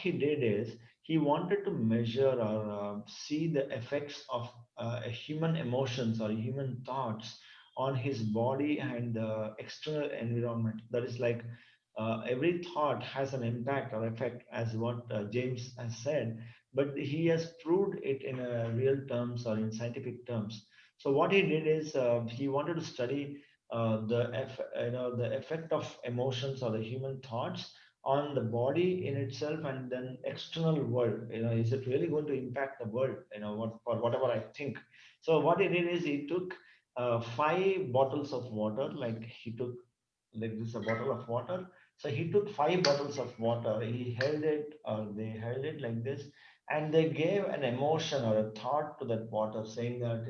he did is he wanted to measure or see the effects of human emotions or human thoughts on his body and the external environment. That is like every thought has an impact or effect, as what James has said, but he has proved it in real terms or in scientific terms. So what he did is he wanted to study the effect of emotions or the human thoughts on the body in itself and then external world. Is it really going to impact the world? What for whatever I think. So what he did is he took 5 bottles of water, like he took like this a bottle of water. So he took 5 bottles of water. He held it, or they held it like this, and they gave an emotion or a thought to that water, saying that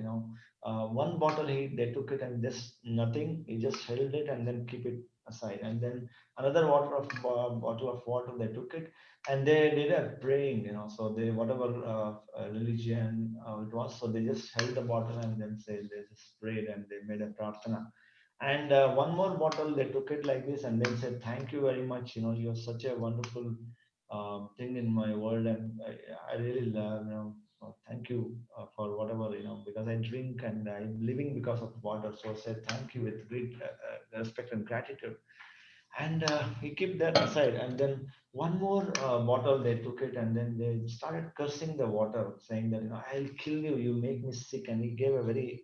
one bottle they took it and just nothing. He just held it and then keep it aside, and then another bottle of water they took it and they did a praying. So they whatever religion it was, so they just held the bottle and then say they just prayed and they made a prarthana. And one more bottle, they took it like this and then said, "Thank you very much. You're such a wonderful thing in my world, and I really love, thank you for whatever, because I drink and I'm living because of water." So I said, "Thank you," with great respect and gratitude. And he kept that aside. And then one more bottle, they took it and then they started cursing the water, saying that, "I'll kill you. You make me sick." And he gave a very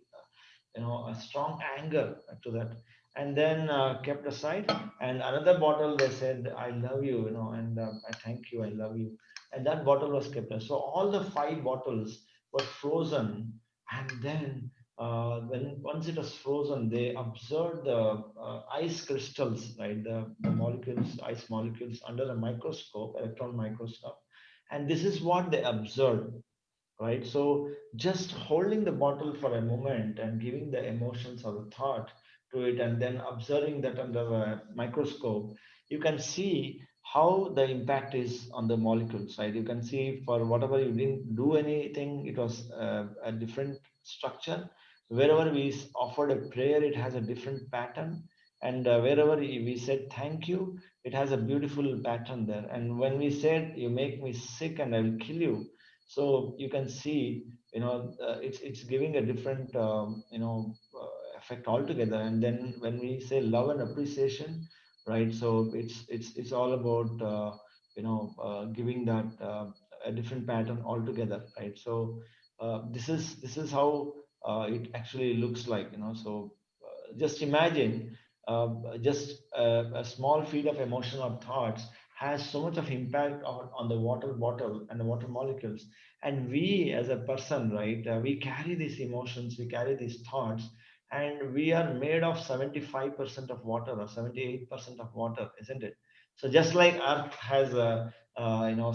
a strong anger to that, and then kept aside. And another bottle, they said, "I love you," and "I thank you, I love you," and that bottle was kept aside. So all the 5 bottles were frozen. And then when once it was frozen, they observed the ice crystals, right, the molecules, ice molecules, under a microscope, electron microscope. And this is what they observed, right? So just holding the bottle for a moment and giving the emotions or the thought to it, and then observing that under a microscope, you can see how the impact is on the molecules, right? You can see, for whatever you didn't do anything, it was a different structure. Wherever offered a prayer, it has a different pattern. And wherever we said thank you, it has a beautiful pattern there. And when we said, "You make me sick and I will kill you," so you can see, it's giving a different effect altogether. And then when we say love and appreciation, right, so it's all about giving that a different pattern altogether, right? So this is how it actually looks like. So just imagine, just a small feed of emotion or thoughts has so much of impact on the water bottle and the water molecules. And we as a person, right, we carry these emotions, we carry these thoughts, and we are made of 75% of water or 78% of water, isn't it? So just like earth has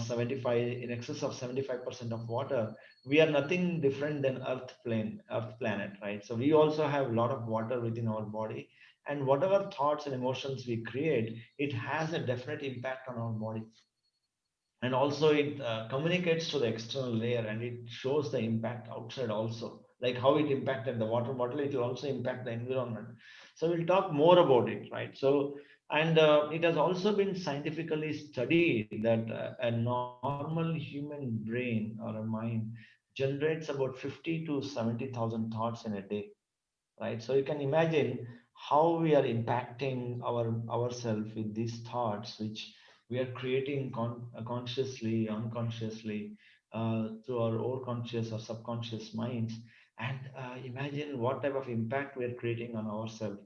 75, in excess of 75% of water, we are nothing different than earth planet, right? So we also have a lot of water within our body, and whatever thoughts and emotions we create, it has a definite impact on our body. And also it communicates to the external layer, and it shows the impact outside also, like how it impacted the water bottle, it will also impact the environment. So we'll talk more about it, right? So, and it has also been scientifically studied that a normal human brain or a mind generates about 50 to 70,000 thoughts in a day, right? So you can imagine how we are impacting ourselves with these thoughts, which we are creating consciously, unconsciously, through our own conscious or subconscious minds. And imagine what type of impact we are creating on ourselves,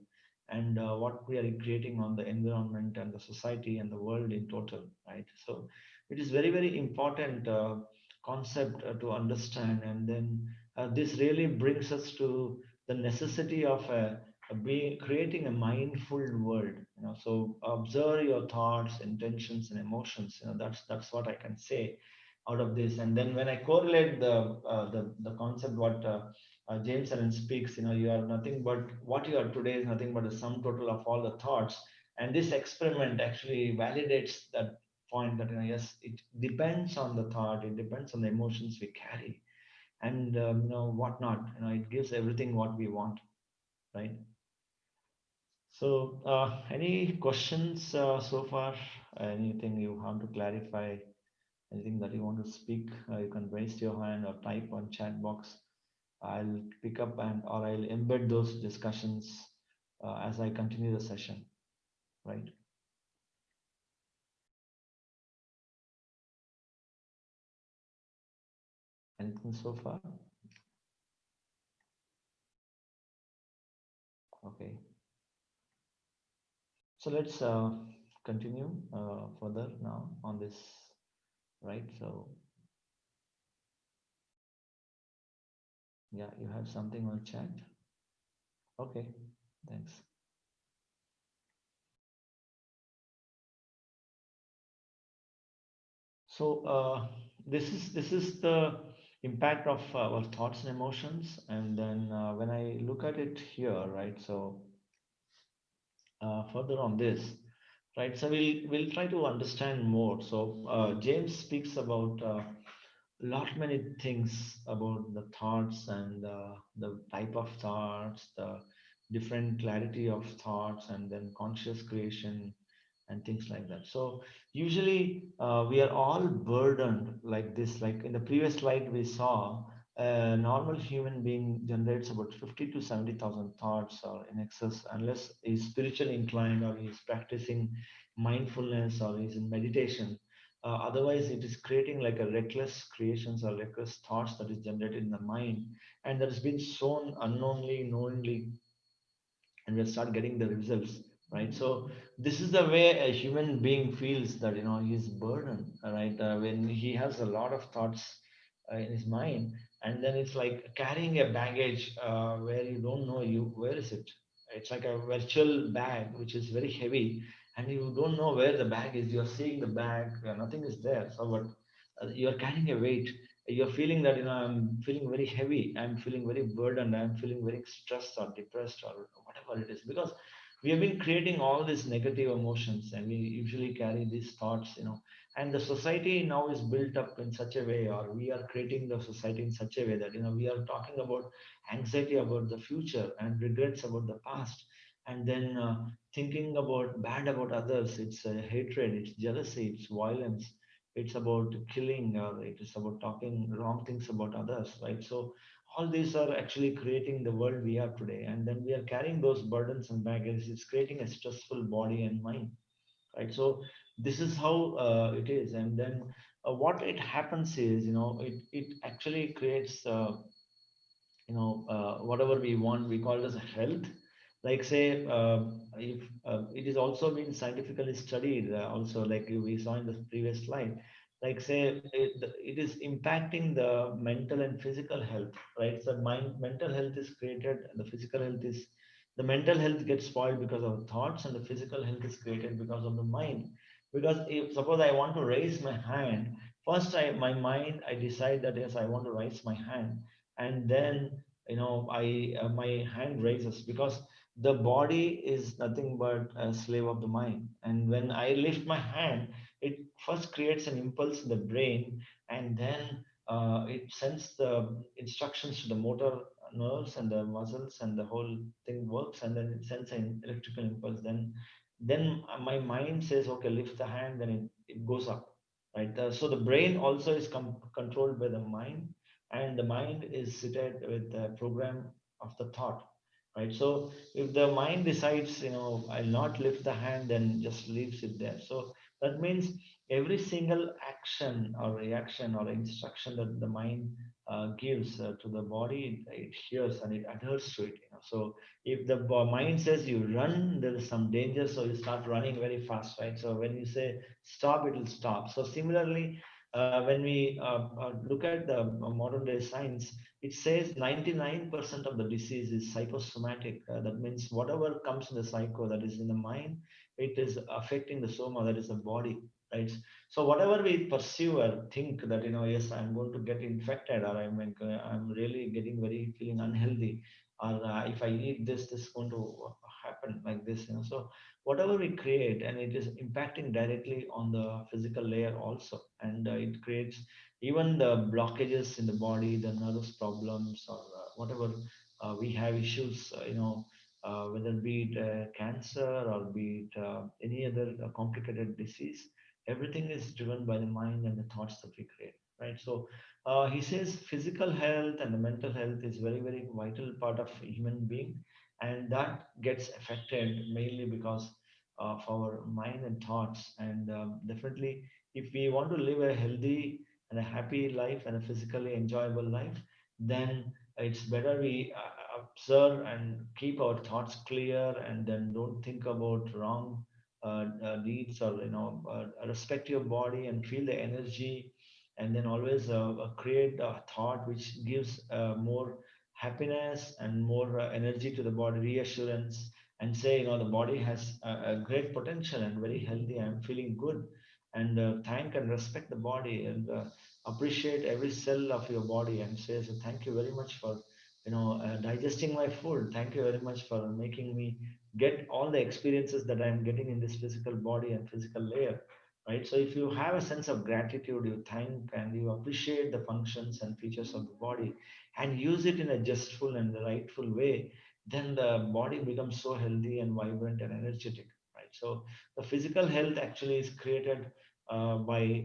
and what we are creating on the environment and the society and the world in total, right? So it is very, very important concept to understand. And then this really brings us to the necessity of being creating a mindful world. So observe your thoughts, intentions, and emotions. That's what I can say out of this. And then when I correlate the concept what James Allen speaks, you are nothing but what you are today is nothing but the sum total of all the thoughts. And this experiment actually validates that point, that yes, it depends on the thought, it depends on the emotions we carry, and whatnot. It gives everything what we want, right? So any questions so far? Anything you want to clarify? Anything that you want to speak, you can raise your hand or type on chat box. I'll pick up and or I'll embed those discussions as I continue the session. Right? Anything so far? Okay. So let's continue further now on this. Right. So yeah, you have something on chat. Okay. Thanks. So this is the impact of our thoughts and emotions, and then when I look at it here, right? So further on this, right? So we'll try to understand more. So James speaks about lot many things about the thoughts and the type of thoughts, the different clarity of thoughts, and then conscious creation and things like that. So usually we are all burdened like this. Like in the previous slide, we saw a normal human being generates about 50 to 70,000 thoughts or in excess, unless he's spiritually inclined or he's practicing mindfulness or he's in meditation. Otherwise, it is creating like a reckless creations or reckless thoughts that is generated in the mind, and that has been sown unknowingly, knowingly, and we'll start getting the results, right? So this is the way a human being feels, that he's burdened, right? When he has a lot of thoughts in his mind, and then it's like carrying a baggage where you don't know you where is it. It's like a virtual bag which is very heavy, and you don't know where the bag is. You're seeing the bag, nothing is there, so but you're carrying a weight. You're feeling that I'm feeling very heavy, I'm feeling very burdened, I'm feeling very stressed or depressed or whatever it is, because we have been creating all these negative emotions, and we usually carry these thoughts, and the society now is built up in such a way, or we are creating the society in such a way that we are talking about anxiety about the future and regrets about the past, and then thinking about bad about others. It's hatred, it's jealousy, it's violence, it's about killing, or it is about talking wrong things about others, right? So all these are actually creating the world we are today, and then we are carrying those burdens and baggage. It's creating a stressful body and mind, right? So this is how it is, and then what it happens is, it actually creates whatever we want, we call it as a health. Like say, if it is also been scientifically studied, also like we saw in the previous slide, like say it is impacting the mental and physical health, right? So mental health is created, the physical health is, the mental health gets spoiled because of thoughts, and the physical health is created because of the mind. Because if suppose I want to raise my hand, first my mind, I decide that yes, I want to raise my hand, and then I my hand raises, because the body is nothing but a slave of the mind. And when I lift my hand, it first creates an impulse in the brain, and then it sends the instructions to the motor nerves and the muscles, and the whole thing works, and then it sends an electrical impulse. Then my mind says, okay, lift the hand, then it goes up, right? So the brain also is controlled by the mind, and the mind is seated with the program of the thought, right? So if the mind decides, I'll not lift the hand, then just leaves it there. So that means every single action or reaction or instruction that the mind gives to the body, it hears and it adheres to it, so if the mind says you run, there is some danger, so you start running very fast, right? So when you say stop, it will stop. So similarly, when we look at the modern day science, it says 99% of the disease is psychosomatic. That means whatever comes in the psycho, that is in the mind, it is affecting the soma, that is the body, right? So whatever we pursue or think that, yes, I'm going to get infected, or I'm really getting very feeling unhealthy, or if I eat this is going to happen like this, so whatever we create, and it is impacting directly on the physical layer also, and it creates even the blockages in the body, the nervous problems, or whatever we have issues, whether be it cancer or be it any other complicated disease, Everything is driven by the mind and the thoughts that we create, right? So he says physical health and the mental health is very, very vital part of a human being, and that gets affected mainly because of our mind and thoughts. And definitely, if we want to live a healthy and a happy life and a physically enjoyable life, then it's better we observe and keep our thoughts clear, and then don't think about wrong deeds, or respect your body and feel the energy, and then always create a thought which gives more happiness and more energy to the body, reassurance, and say, the body has a great potential and very healthy, I'm feeling good. And thank and respect the body, and appreciate every cell of your body, and say, so thank you very much for digesting my food. Thank you very much for making me get all the experiences that I'm getting in this physical body and physical layer, right? So if you have a sense of gratitude, you thank and you appreciate the functions and features of the body, and use it in a justful and rightful way, then the body becomes so healthy and vibrant and energetic, right? So the physical health actually is created by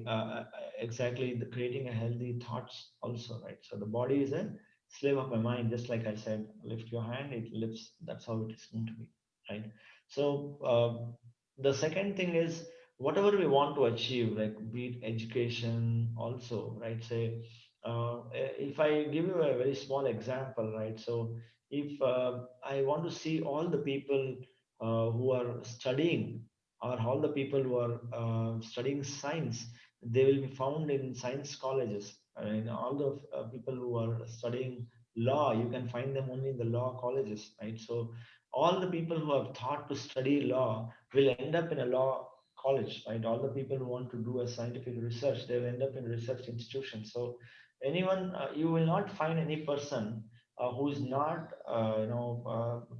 exactly creating a healthy thoughts also, right? So the body is a slave of my mind, just like I said, lift your hand, it lifts. That's how it is going to be, right? So the second thing is, whatever we want to achieve, like be it education also, right? Say, if I give you a very small example, right? So if I want to see all the people who are studying, or all the people who are studying science, they will be found in science colleges. And all the people who are studying law, you can find them only in the law colleges, right? So all the people who have thought to study law will end up in a law college, right? All the people who want to do a scientific research, they will end up in research institutions. So anyone, you will not find any person who is not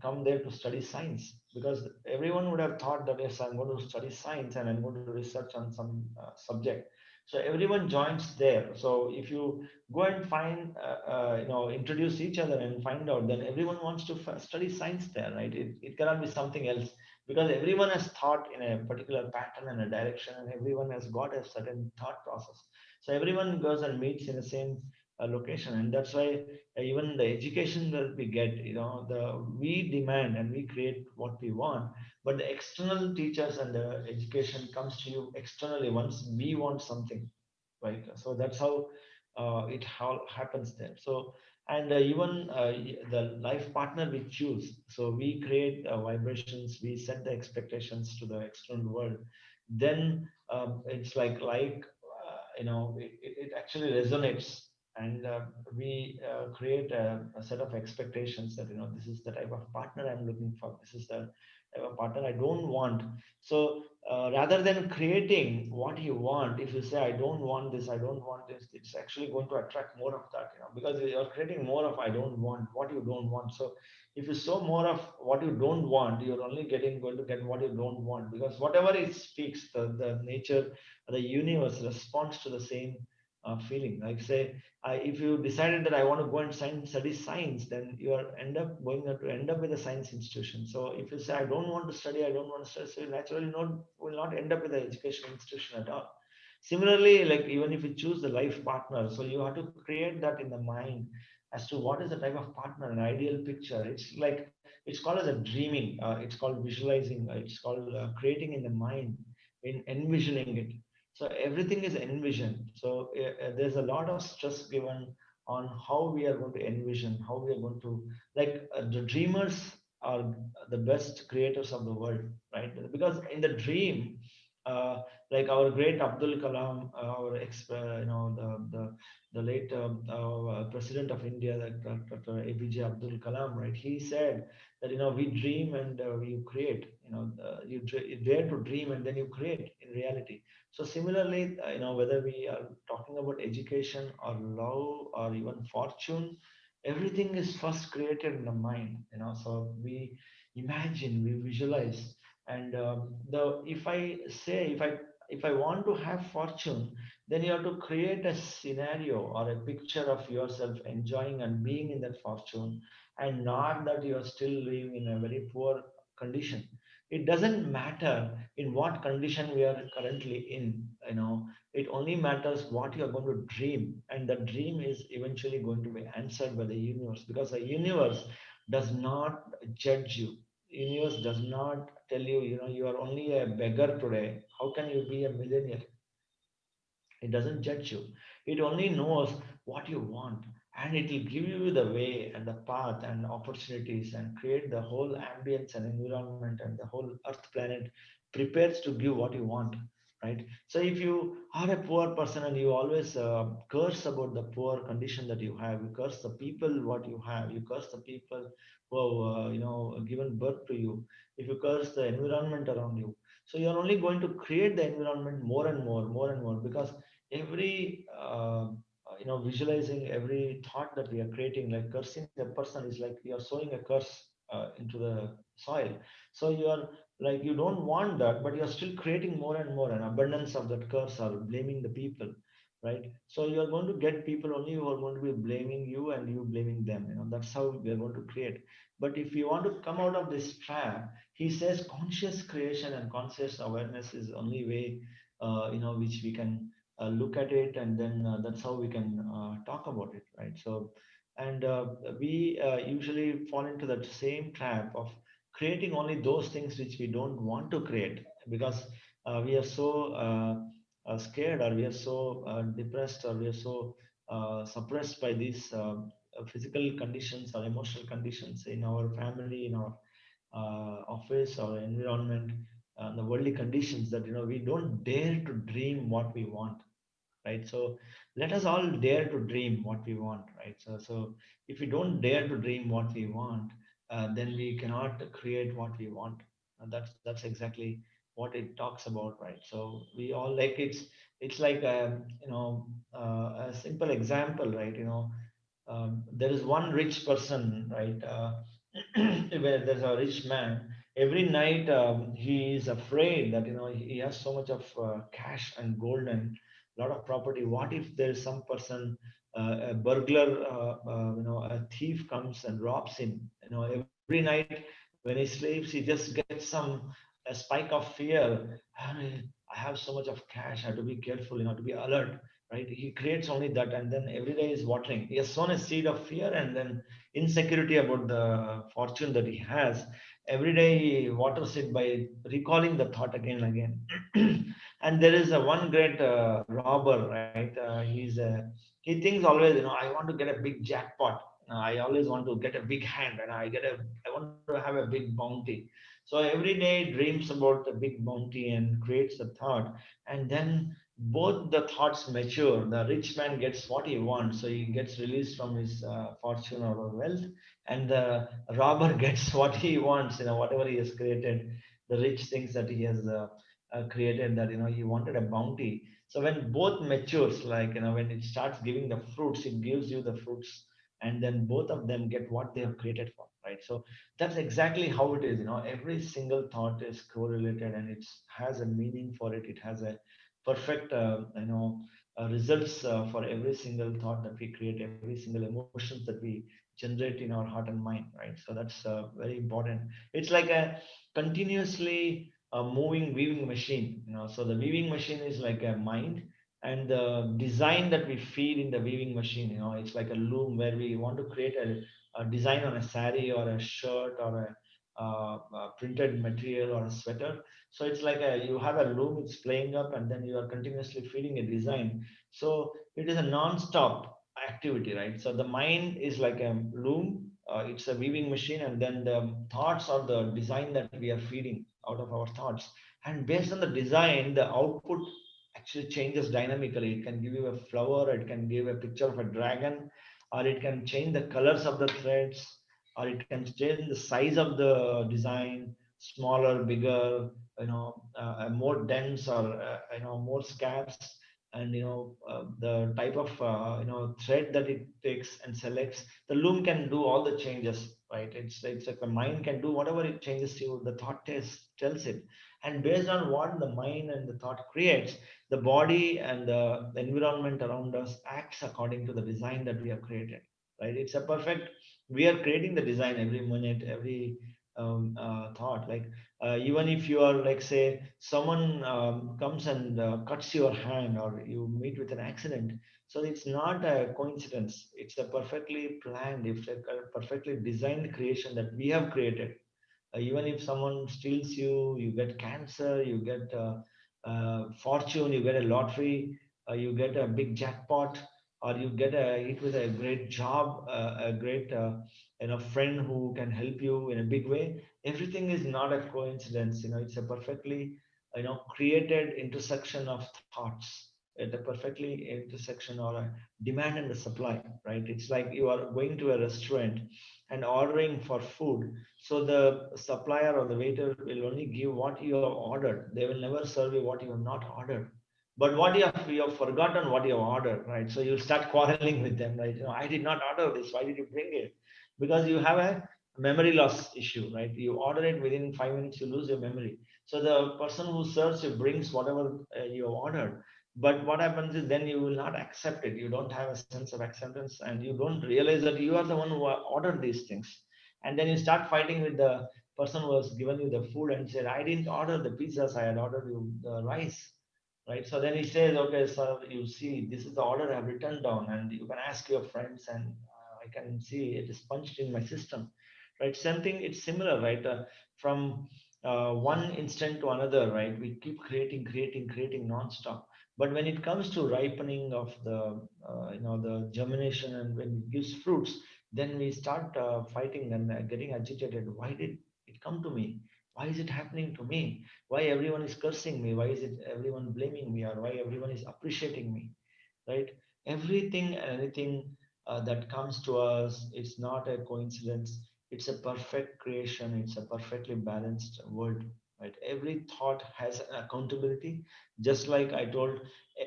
come there to study science, because everyone would have thought that, yes, I'm going to study science and I'm going to research on some subject. So everyone joins there. So if you go and find introduce each other and find out, then everyone wants to study science there, right? It cannot be something else, because everyone has thought in a particular pattern and a direction, and everyone has got a certain thought process. So everyone goes and meets in the same location, and that's why even the education that we get, the we demand and we create what we want, but the external teachers and the education comes to you externally once we want something, right? So that's how it how happens there. So and even the life partner we choose, so we create vibrations, we set the expectations to the external world, then it's it actually resonates. And we create a set of expectations that, this is the type of partner I'm looking for, this is the type of partner I don't want. So rather than creating what you want, if you say, I don't want this, I don't want this, it's actually going to attract more of that, because you're creating more of I don't want, what you don't want. So if you sow more of what you don't want, you're only going to get what you don't want, because whatever it speaks, the nature, the universe responds to the same feeling. Like say, if you decided that I want to go and study science, then you are end up with a science institution. So if you say I don't want to study, I don't want to study, so you naturally not will not end up with an educational institution at all. Similarly, like even if you choose the life partner, so you have to create that in the mind as to what is the type of partner, an ideal picture. It's called as a dreaming. It's called visualizing. It's called creating in the mind, in envisioning it. So everything is envisioned. So there's a lot of stress given on how we are going to envision, how we are going to, the dreamers are the best creators of the world, right? Because in the dream, like our great Abdul Kalam, our the late president of India, that Dr. APJ Abdul Kalam, right? He said that, we dream and we create. You dare to dream and then you create in reality. So similarly, whether we are talking about education or love or even fortune, everything is first created in the mind. So we imagine, we visualize, and the if I say if I want to have fortune, then you have to create a scenario or a picture of yourself enjoying and being in that fortune, and not that you are still living in a very poor condition. It doesn't matter in what condition we are currently in, you know. It only matters what you are going to dream, and the dream is eventually going to be answered by the universe, because the universe does not judge you. Universe does not tell you, you know, you are only a beggar today, how can you be a millionaire? It doesn't judge you. It only knows what you want, and it will give you the way and the path and opportunities and create the whole ambience and environment, and the whole earth planet prepares to give what you want, right? So if you are a poor person and you always curse about the poor condition that you have, you curse the people what you have, you curse the people who have given birth to you, if you curse the environment around you, so you're only going to create the environment more and more, more and more, because every visualizing every thought that we are creating, like cursing a person, is like you are sowing a curse into the soil. So you are like, you don't want that, but you are still creating more and more an abundance of that curse, or blaming the people, right? So you are going to get people only who are going to be blaming you and you blaming them, you know. That's how we are going to create. But if you want to come out of this trap, he says conscious creation and conscious awareness is only way which we can look at it, and then that's how we can talk about it, right? So and we usually fall into that same trap of creating only those things which we don't want to create, because we are so scared, or we are so depressed, or we are so suppressed by these physical conditions or emotional conditions in our family, in our office or environment, the worldly conditions, that we don't dare to dream what we want, right? So let us all dare to dream what we want, right? So if we don't dare to dream what we want, then we cannot create what we want. And that's exactly what it talks about, right? So we all, like, it's like a simple example, right? There is one rich person, right? Where there's a rich man, every night he is afraid that he has so much of cash and gold and lot of property. What if there is some person, a burglar, a thief comes and robs him? Every night when he sleeps, he just gets a spike of fear. I have so much of cash. I have to be careful, to be alert, right? He creates only that, and then every day is watering. He has sown a seed of fear and then insecurity about the fortune that he has. Every day he waters it by recalling the thought again and again. And there is a one great robber, right? He thinks always, I want to get a big jackpot. I always want to get a big hand, and I want to have a big bounty. So every day he dreams about the big bounty and creates the thought, and then both the thoughts mature. The rich man gets what he wants, so he gets released from his fortune or wealth, and the robber gets what he wants, whatever he has created, the rich things that he has created, that he wanted a bounty. So when both matures, like when it starts giving the fruits, it gives you the fruits, and then both of them get what they have created for, right? So that's exactly how it is. Every single thought is correlated, and it has a meaning for it. It has a perfect results for every single thought that we create, every single emotions that we generate in our heart and mind, right? So that's very important. It's like a continuously moving weaving machine. So the weaving machine is like a mind, and the design that we feed in the weaving machine, it's like a loom where we want to create a design on a sari or a shirt or a printed material or a sweater. So it's like you have a loom, it's playing up, and then you are continuously feeding a design. So it is a non-stop activity, right? So the mind is like a loom, it's a weaving machine, and then the thoughts or the design that we are feeding out of our thoughts. And based on the design, the output actually changes dynamically. It can give you a flower, it can give a picture of a dragon, or it can change the colors of the threads, or it can change the size of the design, smaller, bigger, more dense, or more scarce, and the type of thread that it takes and selects. The loom can do all the changes, right? It's like the mind can do whatever it changes to, the thought tells it. And based on what the mind and the thought creates, the body and the environment around us acts according to the design that we have created, right? It's a perfect, we are creating the design every minute, every thought. Like even if you are, like, say someone comes and cuts your hand, or you meet with an accident, so it's not a coincidence, it's a perfectly planned, it's a perfectly designed creation that we have created. Even if someone steals you, you get cancer, you get fortune, you get a lottery, you get a big jackpot, or you get a hit with a great job, a great friend who can help you in a big way. Everything is not a coincidence. It's a perfectly created intersection of thoughts, at a perfectly intersection, or a demand and the supply, right? It's like you are going to a restaurant and ordering for food, so the supplier or the waiter will only give what you have ordered. They will never serve you what you have not ordered. But what you have forgotten what you have ordered, right? So you'll start quarreling with them, right? I did not order this. Why did you bring it? Because you have a memory loss issue, right? You order it, within 5 minutes, you lose your memory. So the person who serves you brings whatever you have ordered. But what happens is, then you will not accept it. You don't have a sense of acceptance, and you don't realize that you are the one who ordered these things. And then you start fighting with the person who has given you the food and said, I didn't order the pizzas, I had ordered you the rice, right? So then he says, okay sir, you see, this is the order I have written down, and you can ask your friends, and I can see it is punched in my system, right? Same thing, it's similar, right? From one instant to another, right? We keep creating non-stop. But when it comes to ripening of the the germination, and when it gives fruits, then we start fighting and getting agitated. Why did it come to me? Why is it happening to me? Why everyone is cursing me? Why is it everyone blaming me? Or why everyone is appreciating me? Right? Everything and anything that comes to us, it's not a coincidence. It's a perfect creation. It's a perfectly balanced world. Right? Every thought has an accountability. Just like I told,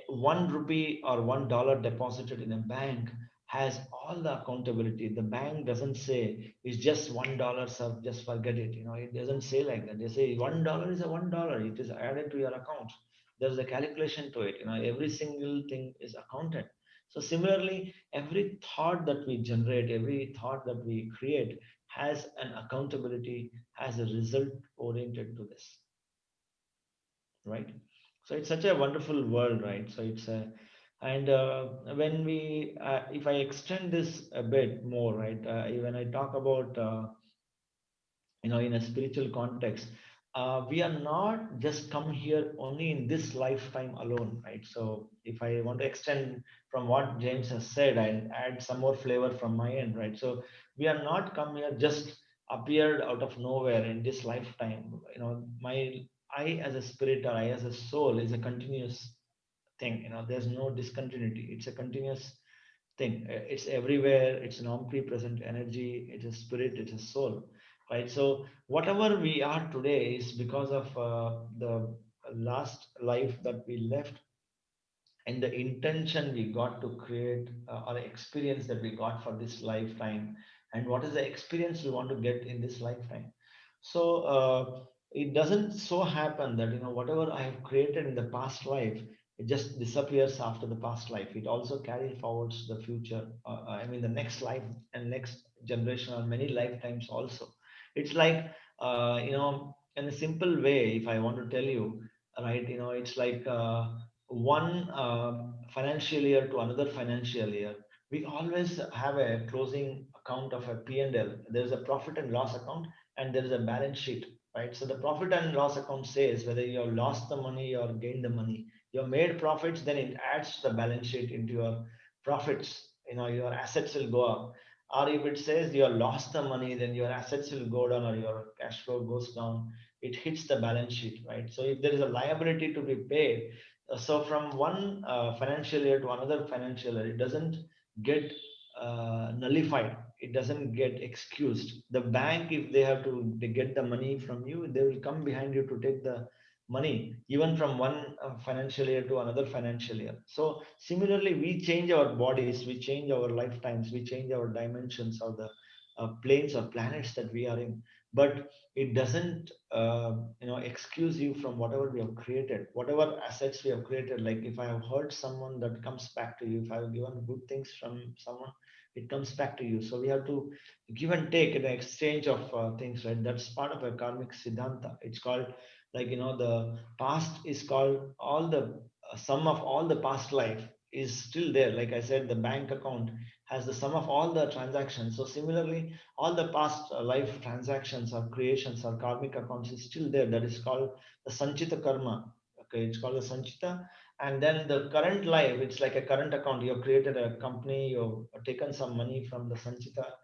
1 rupee or $1 deposited in a bank has all the accountability. The bank doesn't say it's just $1, so just forget it. It doesn't say like that. They say $1 is a $1. It is added to your account. There's a calculation to it. Every single thing is accounted. So similarly, every thought that we generate, every thought that we create has an accountability, has a result oriented to this, right? So it's such a wonderful world, right? So it's a, and when we if I extend this a bit more, right? When I talk about in a spiritual context, we are not just come here only in this lifetime alone, right? So if I want to extend from what James has said and add some more flavor from my end, right? So we are not come here just appeared out of nowhere in this lifetime. My I as a spirit, or I as a soul, is a continuous thing. There's no discontinuity. It's a continuous thing. It's everywhere. It's an omnipresent energy. It's a spirit. It's a soul, right? So whatever we are today is because of the last life that we left, and the intention we got to create, or the experience that we got for this lifetime, and what is the experience we want to get in this lifetime. So it doesn't so happen that whatever I have created in the past life, it just disappears after the past life. It also carries forwards the future, I mean the next life and next generation, or many lifetimes also. It's like in a simple way, if I want to tell you, right? It's like one financial year to another financial year, we always have a closing account of a P&L. There's a profit and loss account, and there is a balance sheet, right? So the profit and loss account says whether you have lost the money or gained the money. You have made profits, then it adds to the balance sheet into your profits. Your assets will go up. Or if it says you have lost the money, then your assets will go down, or your cash flow goes down. It hits the balance sheet, right? So if there is a liability to be paid, so from one financial year to another financial year, it doesn't get nullified. It doesn't get excused. The bank, if they have to they get the money from you, they will come behind you to take the money, even from one financial year to another financial year. So similarly, we change our bodies, we change our lifetimes, we change our dimensions of the planes or planets that we are in. But it doesn't excuse you from whatever we have created, whatever assets we have created. Like if I have hurt someone, that comes back to you. If I have given good things from someone, it comes back to you. So we have to give and take in exchange of things, right? That's part of a karmic siddhanta. It's called, like, the past is called all the sum of all the past life is still there. Like I said, the bank account has the sum of all the transactions. So similarly, all the past life transactions or creations or karmic accounts is still there. That is called the sanchita karma. Okay, it's called the sanchita. And then the current life, it's like a current account. You have created a company, you've taken some money from the sanchita,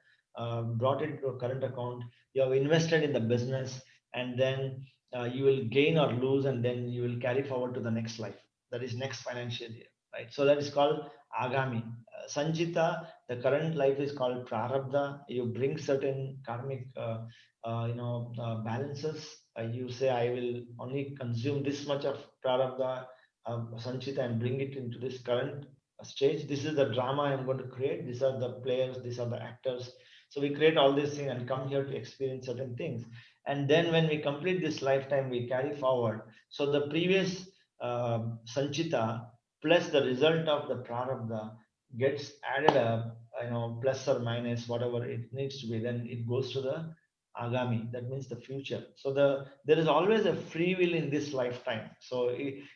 brought it to a current account, you have invested in the business, and then you will gain or lose, and then you will carry forward to the next life. That is next financial year, right? So that is called agami. Sanchita, the current life is called prarabdha. You bring certain karmic balances. You say, I will only consume this much of prarabdha, sanchita, and bring it into this current stage. This is the drama I'm going to create. These are the players, these are the actors. So we create all these things and come here to experience certain things. And then when we complete this lifetime, we carry forward. So the previous sanchita plus the result of the prarabdha gets added up, plus or minus whatever it needs to be. Then it goes to the agami. That means the future. So there is always a free will in this lifetime. So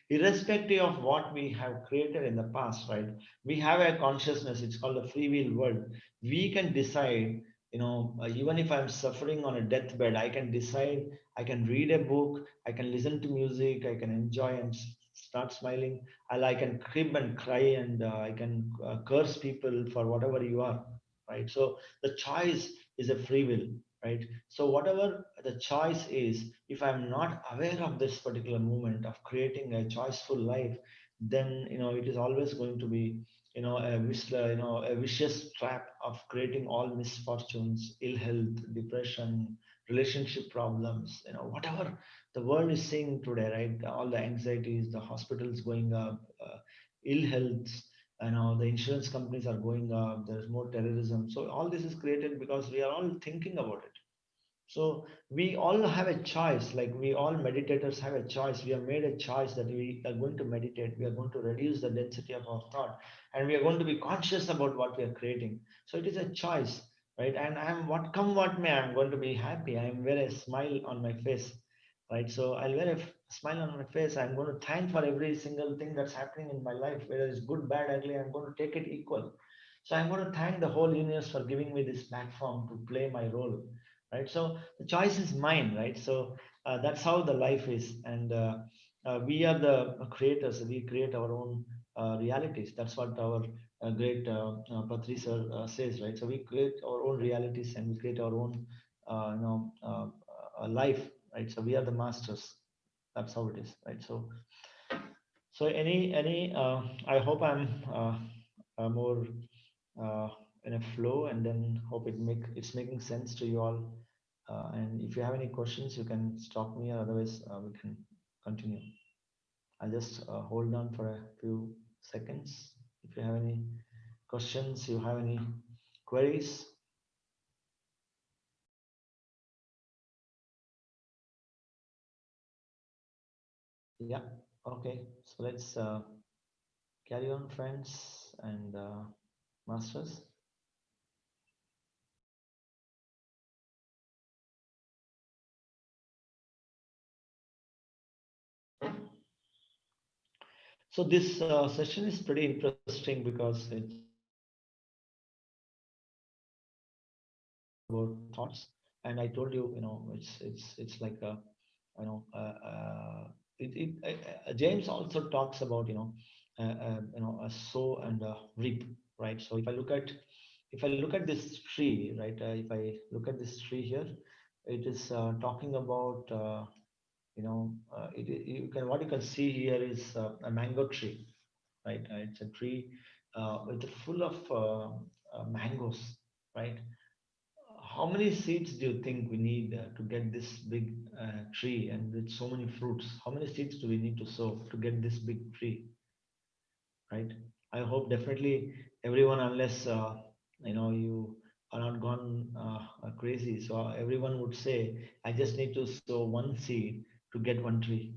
irrespective of what we have created in the past, right? We have a consciousness. It's called the free will world. We can decide. Even if I'm suffering on a deathbed, I can decide. I can read a book. I can listen to music. I can enjoy and start smiling. I can crib and cry, and I can curse people for whatever you are, right? So the choice is a free will, right? So whatever the choice is, if I'm not aware of this particular moment of creating a choiceful life, then it is always going to be a vicious trap of creating all misfortunes, ill health, depression, relationship problems, whatever the world is seeing today, right? All the anxieties, the hospitals going up, ill health, the insurance companies are going up, there's more terrorism. So all this is created because we are all thinking about it. So we all have a choice, like we all meditators have a choice. We have made a choice that we are going to meditate, we are going to reduce the density of our thought, and we are going to be conscious about what we are creating. So it is a choice, right? And I'm, what come what may, I'm going to be happy. I'm wear a smile on my face, right? So I'll wear a smile on my face. I'm going to thank for every single thing that's happening in my life, whether it's good, bad, ugly. I'm going to take it equal. So I'm going to thank the whole universe for giving me this platform to play my role, right? So the choice is mine, right? So that's how the life is. And we are the creators. We create our own realities. That's what our great Patri sir says, right? So we create our own realities, and we create our own life, right? So we are the masters. That's how it is, right? So any I hope I'm more uh, in a flow, and then hope it's making sense to you all. And if you have any questions, you can stop me, or otherwise we can continue. I'll just hold on for a few seconds. If you have any questions, you have any queries. Yeah. Okay. So let's carry on, friends and masters. So this session is pretty interesting because it's about thoughts. And I told you, it's like a, you know, James also talks about, a sow and a reap, right? So if I look at this tree, right? If I look at this tree here, it is talking about, you can, what you can see here is a mango tree, right? It's a tree with full of mangoes, right? How many seeds do you think we need to get this big tree and with so many fruits? How many seeds do we need to sow to get this big tree, right? I hope definitely everyone, unless you are not gone crazy. So everyone would say, I just need to sow one seed to get one tree,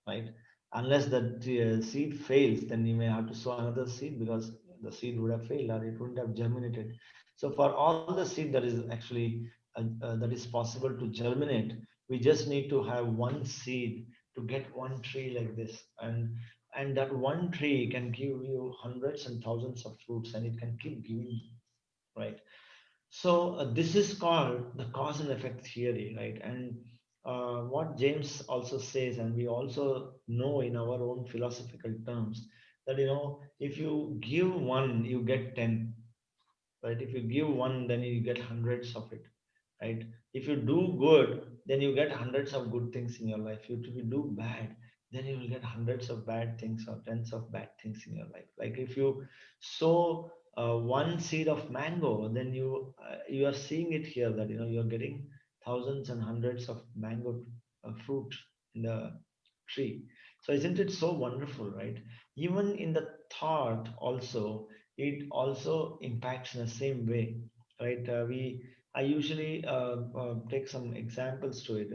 right? Unless the seed fails, then you may have to sow another seed because the seed would have failed or it wouldn't have germinated. So for all the seed that is actually that is possible to germinate, we just need to have one seed to get one tree like this, and that one tree can give you hundreds and thousands of fruits, and it can keep giving, right? So this is called the cause and effect theory, right? And what James also says, and we also know in our own philosophical terms, that if you give one, you get 10, right? If you give one, then you get hundreds of it, right? If you do good, then you get hundreds of good things in your life. If you do bad, then you will get hundreds of bad things or tens of bad things in your life. Like if you sow one seed of mango, then you are seeing it here that you're getting thousands and hundreds of mango fruit in the tree. So isn't it so wonderful, right? Even in the thought also, it also impacts in the same way, right? I usually take some examples to it.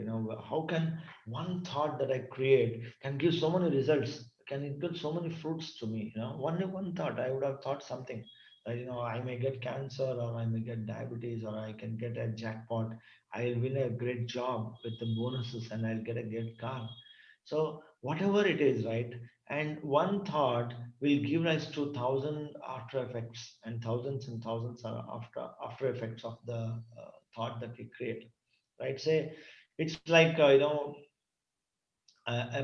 How can one thought that I create can give so many results? Can it give so many fruits to me? One thought I would have thought something. I may get cancer, or I may get diabetes, or I can get a jackpot. I'll win a great job with the bonuses, and I'll get a great car. So whatever it is, right? And one thought will give rise to thousand after effects and thousands are after effects of the thought that we create, right? Say it's like a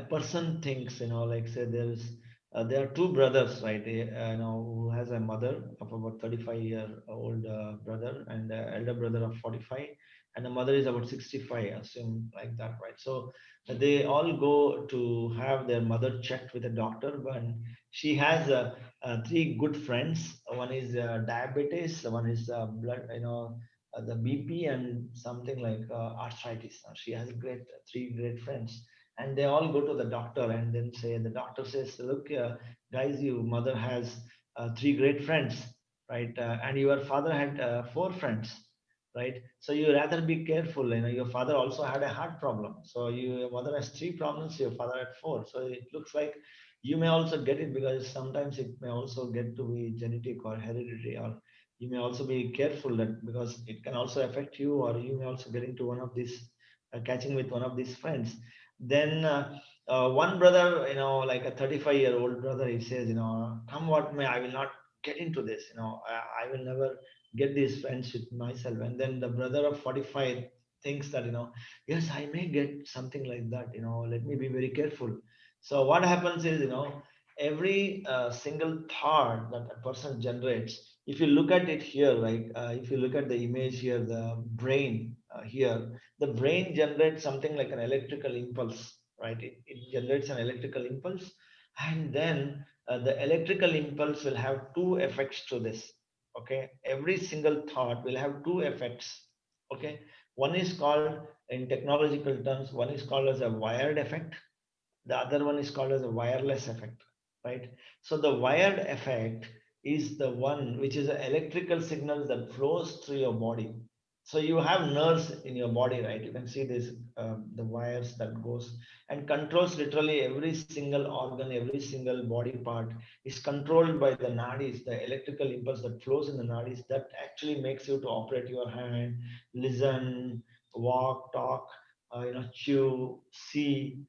person thinks, like say there are two brothers, right? Who has a mother of about 35-year-old brother, and an elder brother of 45, and the mother is about 65, assume like that, right? So they all go to have their mother checked with a doctor, but she has three good friends. One is diabetes, one is blood, the BP, and something like arthritis. She has three great friends, and they all go to the doctor, and then say the doctor says, look, guys, your mother has three great friends, right? And your father had four friends, right? So you rather be careful. Your father also had a heart problem, so your mother has three problems, your father had four. So it looks like you may also get it, because sometimes it may also get to be genetic or hereditary, or you may also be careful that, because it can also affect you, or you may also get into one of these catching with one of these friends. Then one brother, like a 35-year-old brother, he says, come what may, I will not get into this. I will never get these friends with myself. And then the brother of 45 thinks that, yes, I may get something like that. Let me be very careful. So what happens is, every single thought that a person generates, if you look at it here, right? If you look at the image here, the brain here, the brain generates something like an electrical impulse, right? It generates an electrical impulse, and then the electrical impulse will have two effects to this. Okay, every single thought will have two effects. Okay, one is called, in technological terms, one is called as a wired effect, the other one is called as a wireless effect, right? So the wired effect is the one which is an electrical signal that flows through your body. So you have nerves in your body, right? You can see this, the wires that goes and controls literally every single organ, every single body part is controlled by the nadis, the electrical impulse that flows in the nadis, that actually makes you to operate your hand, listen, walk, talk, chew, see,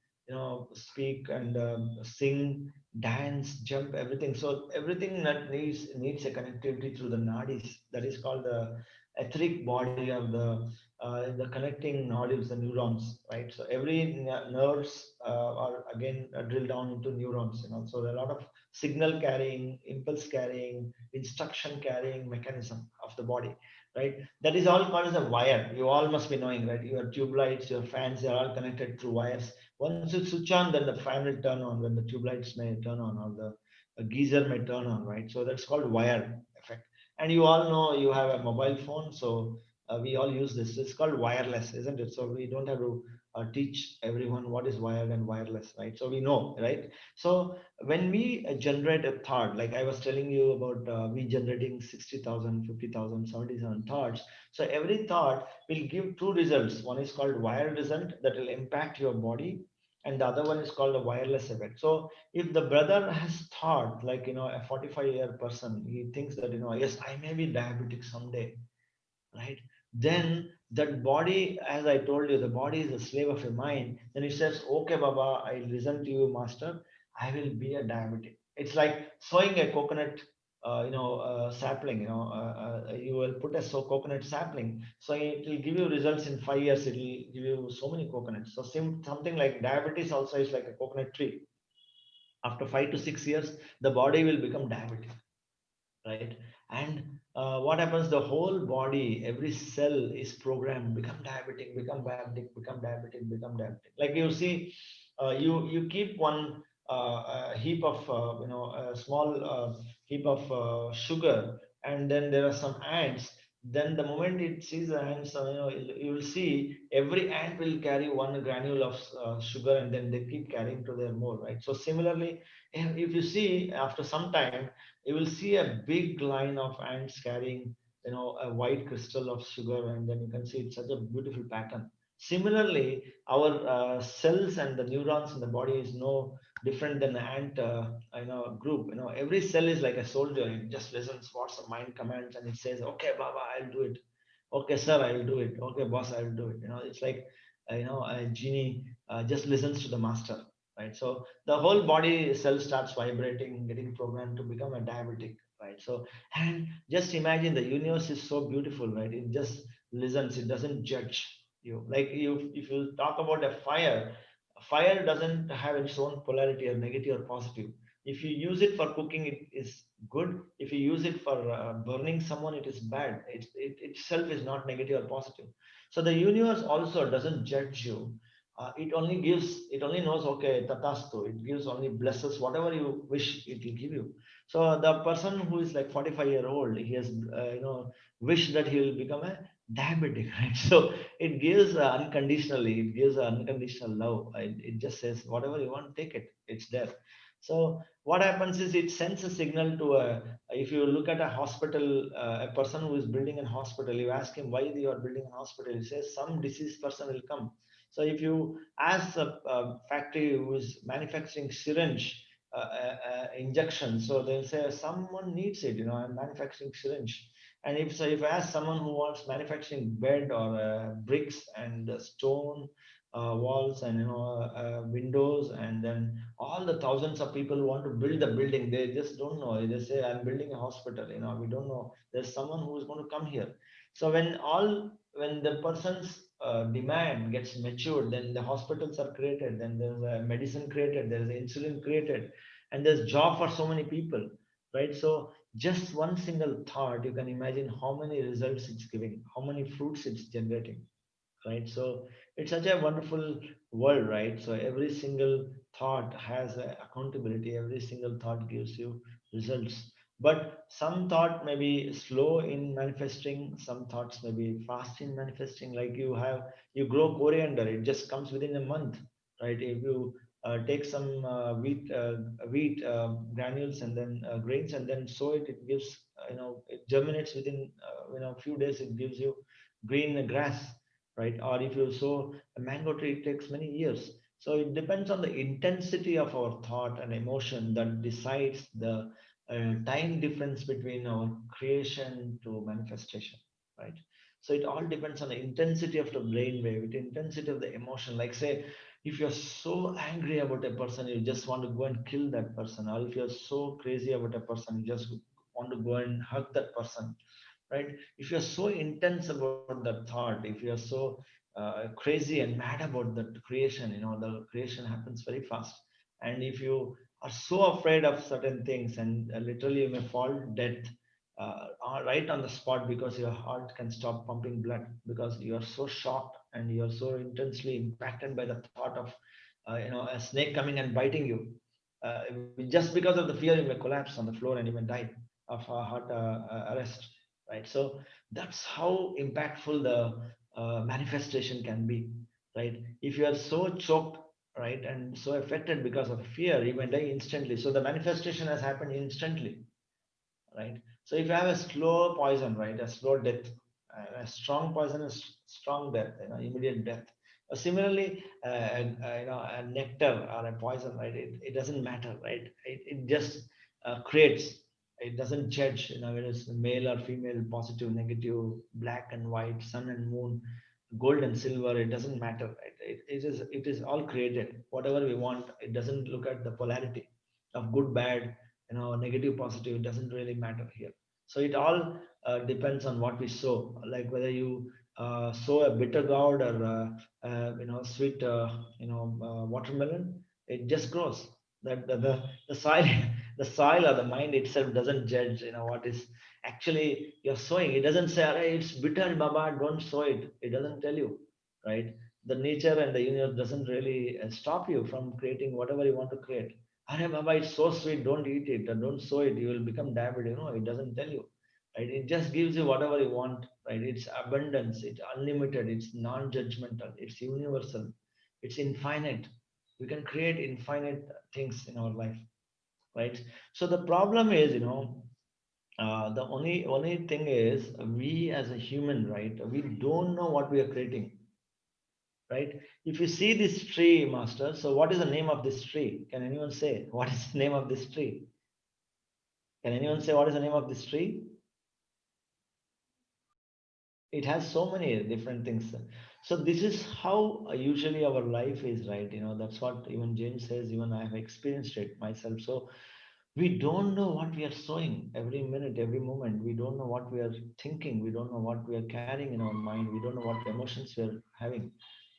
speak, and sing, dance, jump, everything. So everything that needs a connectivity through the nadis, that is called the etheric body of the connecting nodules, the neurons, right? So every nerves are again drilled down into neurons. So there are a lot of signal carrying, impulse carrying, instruction carrying mechanism of the body, right? That is all called as a wire. You all must be knowing, right? Your tube lights, your fans, they are all connected through wires. Once you switch on, then the fan will turn on, when the tube lights may turn on, or the geyser may turn on, right? So that's called wire effect. And you all know, you have a mobile phone, so we all use this. It's called wireless, isn't it? So we don't have to teach everyone what is wired and wireless, right? So we know, right? So when we generate a thought, like I was telling you about, we generating 60,000, 50,000, 70,000 thoughts. So every thought will give two results. One is called wired result that will impact your body, and the other one is called a wireless effect. So if the brother has thought, like, a 45-year person, he thinks that, yes, I may be diabetic someday, right? Then that body, as I told you, the body is a slave of your mind. Then it says, okay, Baba, I listen to you, master, I will be a diabetic. It's like sowing a coconut, sapling. You will put a coconut sapling, so it will give you results in 5 years. It will give you so many coconuts. So something like diabetes also is like a coconut tree. After 5 to 6 years, the body will become diabetic, right? And what happens, the whole body, every cell is programmed, become diabetic, become diabetic, become diabetic, become diabetic. Like you see, you keep one heap of, a small heap of sugar, and then there are some ants. Then the moment it sees the ants, you will see every ant will carry one granule of sugar, and then they keep carrying to their more, right? So similarly, if you see, after some time, you will see a big line of ants carrying, a white crystal of sugar, and then you can see it's such a beautiful pattern. Similarly, our cells and the neurons in the body is no different than the ant, group. Every cell is like a soldier. It just listens what's the mind commands, and it says, okay, Baba, I'll do it. Okay, sir, I'll do it. Okay, boss, I'll do it. It's like, a genie just listens to the master, right? So the whole body cell starts vibrating, getting programmed to become a diabetic, right? So, and just imagine, the universe is so beautiful, right? It just listens, it doesn't judge you. Like, if you talk about a fire, fire doesn't have its own polarity, or negative or positive. If you use it for cooking, it is good. If you use it for burning someone, it is bad. It itself is not negative or positive. So the universe also doesn't judge you. It only knows, okay, tatastu. It gives only blesses whatever you wish, it will give you. So the person who is like 45-year-old, he has, wished that he will become a diabetic, right? So it gives unconditionally, it gives unconditional love. It just says, whatever you want, take it. It's there. So what happens is, it sends a signal to a. If you look at a hospital, a person who is building a hospital, you ask him why you are building a hospital. He says some diseased person will come. So if you ask a factory who is manufacturing syringe, injection, so they'll say someone needs it. I'm manufacturing syringe. And if I ask someone who wants manufacturing bed, or bricks and stone walls, and windows, and then all the thousands of people who want to build the building, they just don't know. They say, I'm building a hospital. We don't know. There's someone who is going to come here. So when the person's demand gets matured, then the hospitals are created, then there's a medicine created, there's insulin created, and there's job for so many people, right? So just one single thought, you can imagine how many results it's giving, how many fruits it's generating, right? So it's such a wonderful world, right? So every single thought has accountability, every single thought gives you results. But some thought may be slow in manifesting, some thoughts may be fast in manifesting. Like, you grow coriander, it just comes within a month, right? If you take some wheat granules, and then grains, and then sow it, it gives, it germinates within few days, it gives you green grass, right? Or if you sow a mango tree, it takes many years. So it depends on the intensity of our thought and emotion that decides the time difference between our creation to manifestation, right? So it all depends on the intensity of the brain wave, the intensity of the emotion. Like, say, if you're so angry about a person, you just want to go and kill that person, or if you're so crazy about a person, you just want to go and hug that person, right? If you're so intense about that thought, if you're so crazy and mad about that creation, the creation happens very fast. And if you are so afraid of certain things, and literally you may fall dead right on the spot, because your heart can stop pumping blood, because you are so shocked and you are so intensely impacted by the thought of a snake coming and biting you. Just because of the fear, you may collapse on the floor, and you may die of a heart arrest, right? So that's how impactful the manifestation can be. right? If you are so choked, right, and so affected because of fear, you may die instantly. So the manifestation has happened instantly, right? So if you have a slow poison, right, a slow death, a strong poison is strong death, immediate death. Similarly, a nectar or a poison, right, it doesn't matter, right? It just creates. It doesn't judge, whether it's male or female, positive, negative, black and white, sun and moon, gold and silver. It doesn't matter, right? It is all created. Whatever we want, it doesn't look at the polarity of good, bad, negative, positive. It doesn't really matter here. So it all depends on what we sow, like whether you sow a bitter gourd or sweet watermelon. It just grows. That the soil the soil or the mind itself doesn't judge what is actually you're sowing. It doesn't say, "Hey, it's bitter, baba, don't sow it." It doesn't tell you, right? The nature and the universe doesn't really stop you from creating whatever you want to create. Arey Baba, it's so sweet, don't eat it, or don't sow it, you will become diabetic. It doesn't tell you. Right? It just gives you whatever you want, right? It's abundance, it's unlimited, it's non-judgmental, it's universal, it's infinite. We can create infinite things in our life, right? So the problem is, the only thing is we as a human, right? We don't know what we are creating, right? If you see this tree, master, so what is the name of this tree? Can anyone say what is the name of this tree? Can anyone say what is the name of this tree? It has so many different things. So this is how usually our life is, right? That's what even James says. Even I have experienced it myself. So we don't know what we are sowing every minute, every moment. We don't know what we are thinking. We don't know what we are carrying in our mind. We don't know what emotions we are having,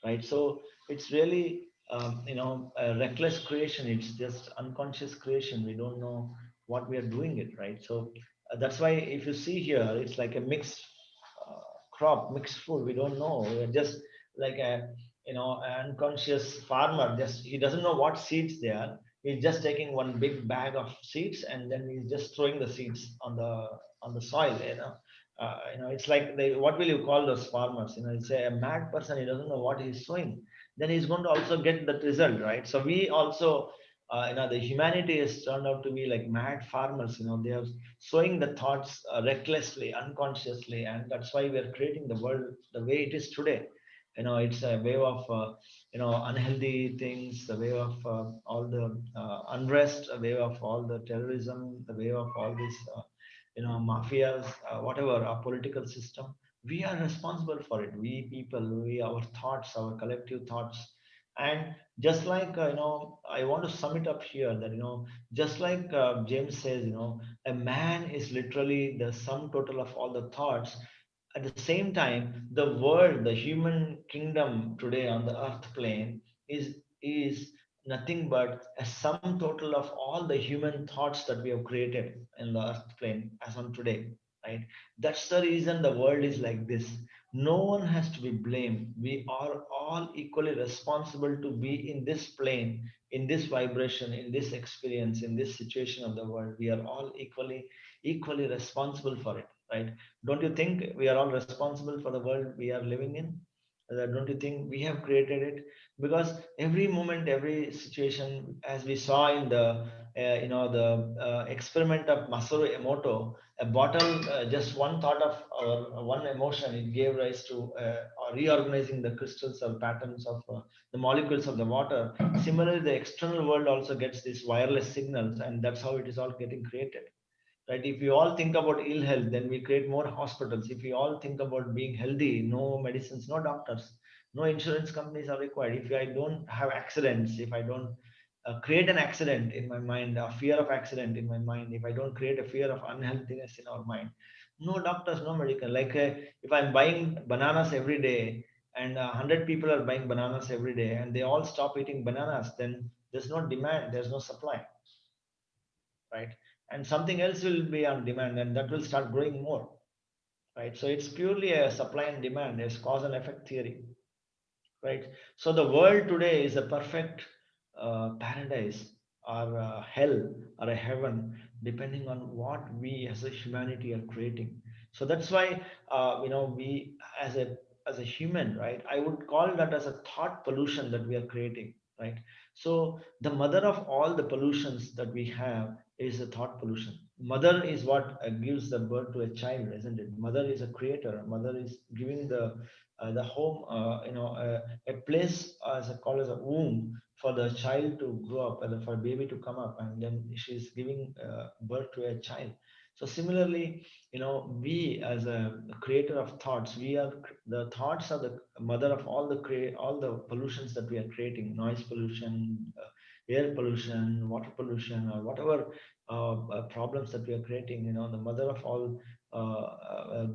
right? So it's really a reckless creation. It's just unconscious creation. We don't know what we are doing it, right? So that's why if you see here, it's like a mixed uh, crop, mixed food. We don't know. We're just like an unconscious farmer. Just he doesn't know what seeds they are. He's just taking one big bag of seeds and then he's just throwing the seeds on the soil. It's like what will you call those farmers? It's a mad person. He doesn't know what he's sowing. Then he's going to also get that result, right? So we also, the humanity has turned out to be like mad farmers. They are sowing the thoughts recklessly, unconsciously, and that's why we are creating the world the way it is today. It's a way of unhealthy things, the way of all the unrest, a way of all the terrorism, the way of all these mafias, whatever our political system. We are responsible for it. We people, we our thoughts, our collective thoughts. And just like I want to sum it up here that just like James says, a man is literally the sum total of all the thoughts. At the same time, the world, the human kingdom today on the earth plane is nothing but a sum total of all the human thoughts that we have created in the earth plane as on today, right? That's the reason the world is like this. No one has to be blamed. We are all equally responsible to be in this plane, in this vibration, in this experience, in this situation of the world. We are all equally responsible for it, right? Don't you think we are all responsible for the world we are living in? Don't you think we have created it? Because every moment, every situation, as we saw in the experiment of Masaru Emoto, a bottle, just one thought of or one emotion, it gave rise to reorganizing the crystals or patterns of the molecules of the water. Similarly, the external world also gets these wireless signals, and that's how it is all getting created, right? If we all think about ill health, then we create more hospitals. If we all think about being healthy, no medicines, no doctors, no insurance companies are required. If I don't have accidents, if I don't create an accident in my mind, a fear of accident in my mind, if I don't create a fear of unhealthiness in our mind, no doctors, no medical. Like if I'm buying bananas every day and 100 people are buying bananas every day and they all stop eating bananas, then there's no demand, there's no supply, right? And something else will be on demand and that will start growing more, right? So it's purely a supply and demand, it's cause and effect theory, right? So the world today is a perfect paradise or hell or a heaven, depending on what we as a humanity are creating. So that's why we as a as a human, right, I would call that as a thought pollution that we are creating, right? So the mother of all the pollutions that we have is a thought pollution. Mother is what gives the birth to a child, isn't it? Mother is a creator. Mother is giving the home, a place as a call as a womb for the child to grow up, and for a baby to come up, and then she's giving birth to a child. So similarly, we as a creator of thoughts, we are the thoughts are the mother of all the pollutions that we are creating: noise pollution, air pollution, water pollution, or whatever problems that we are creating. The mother of all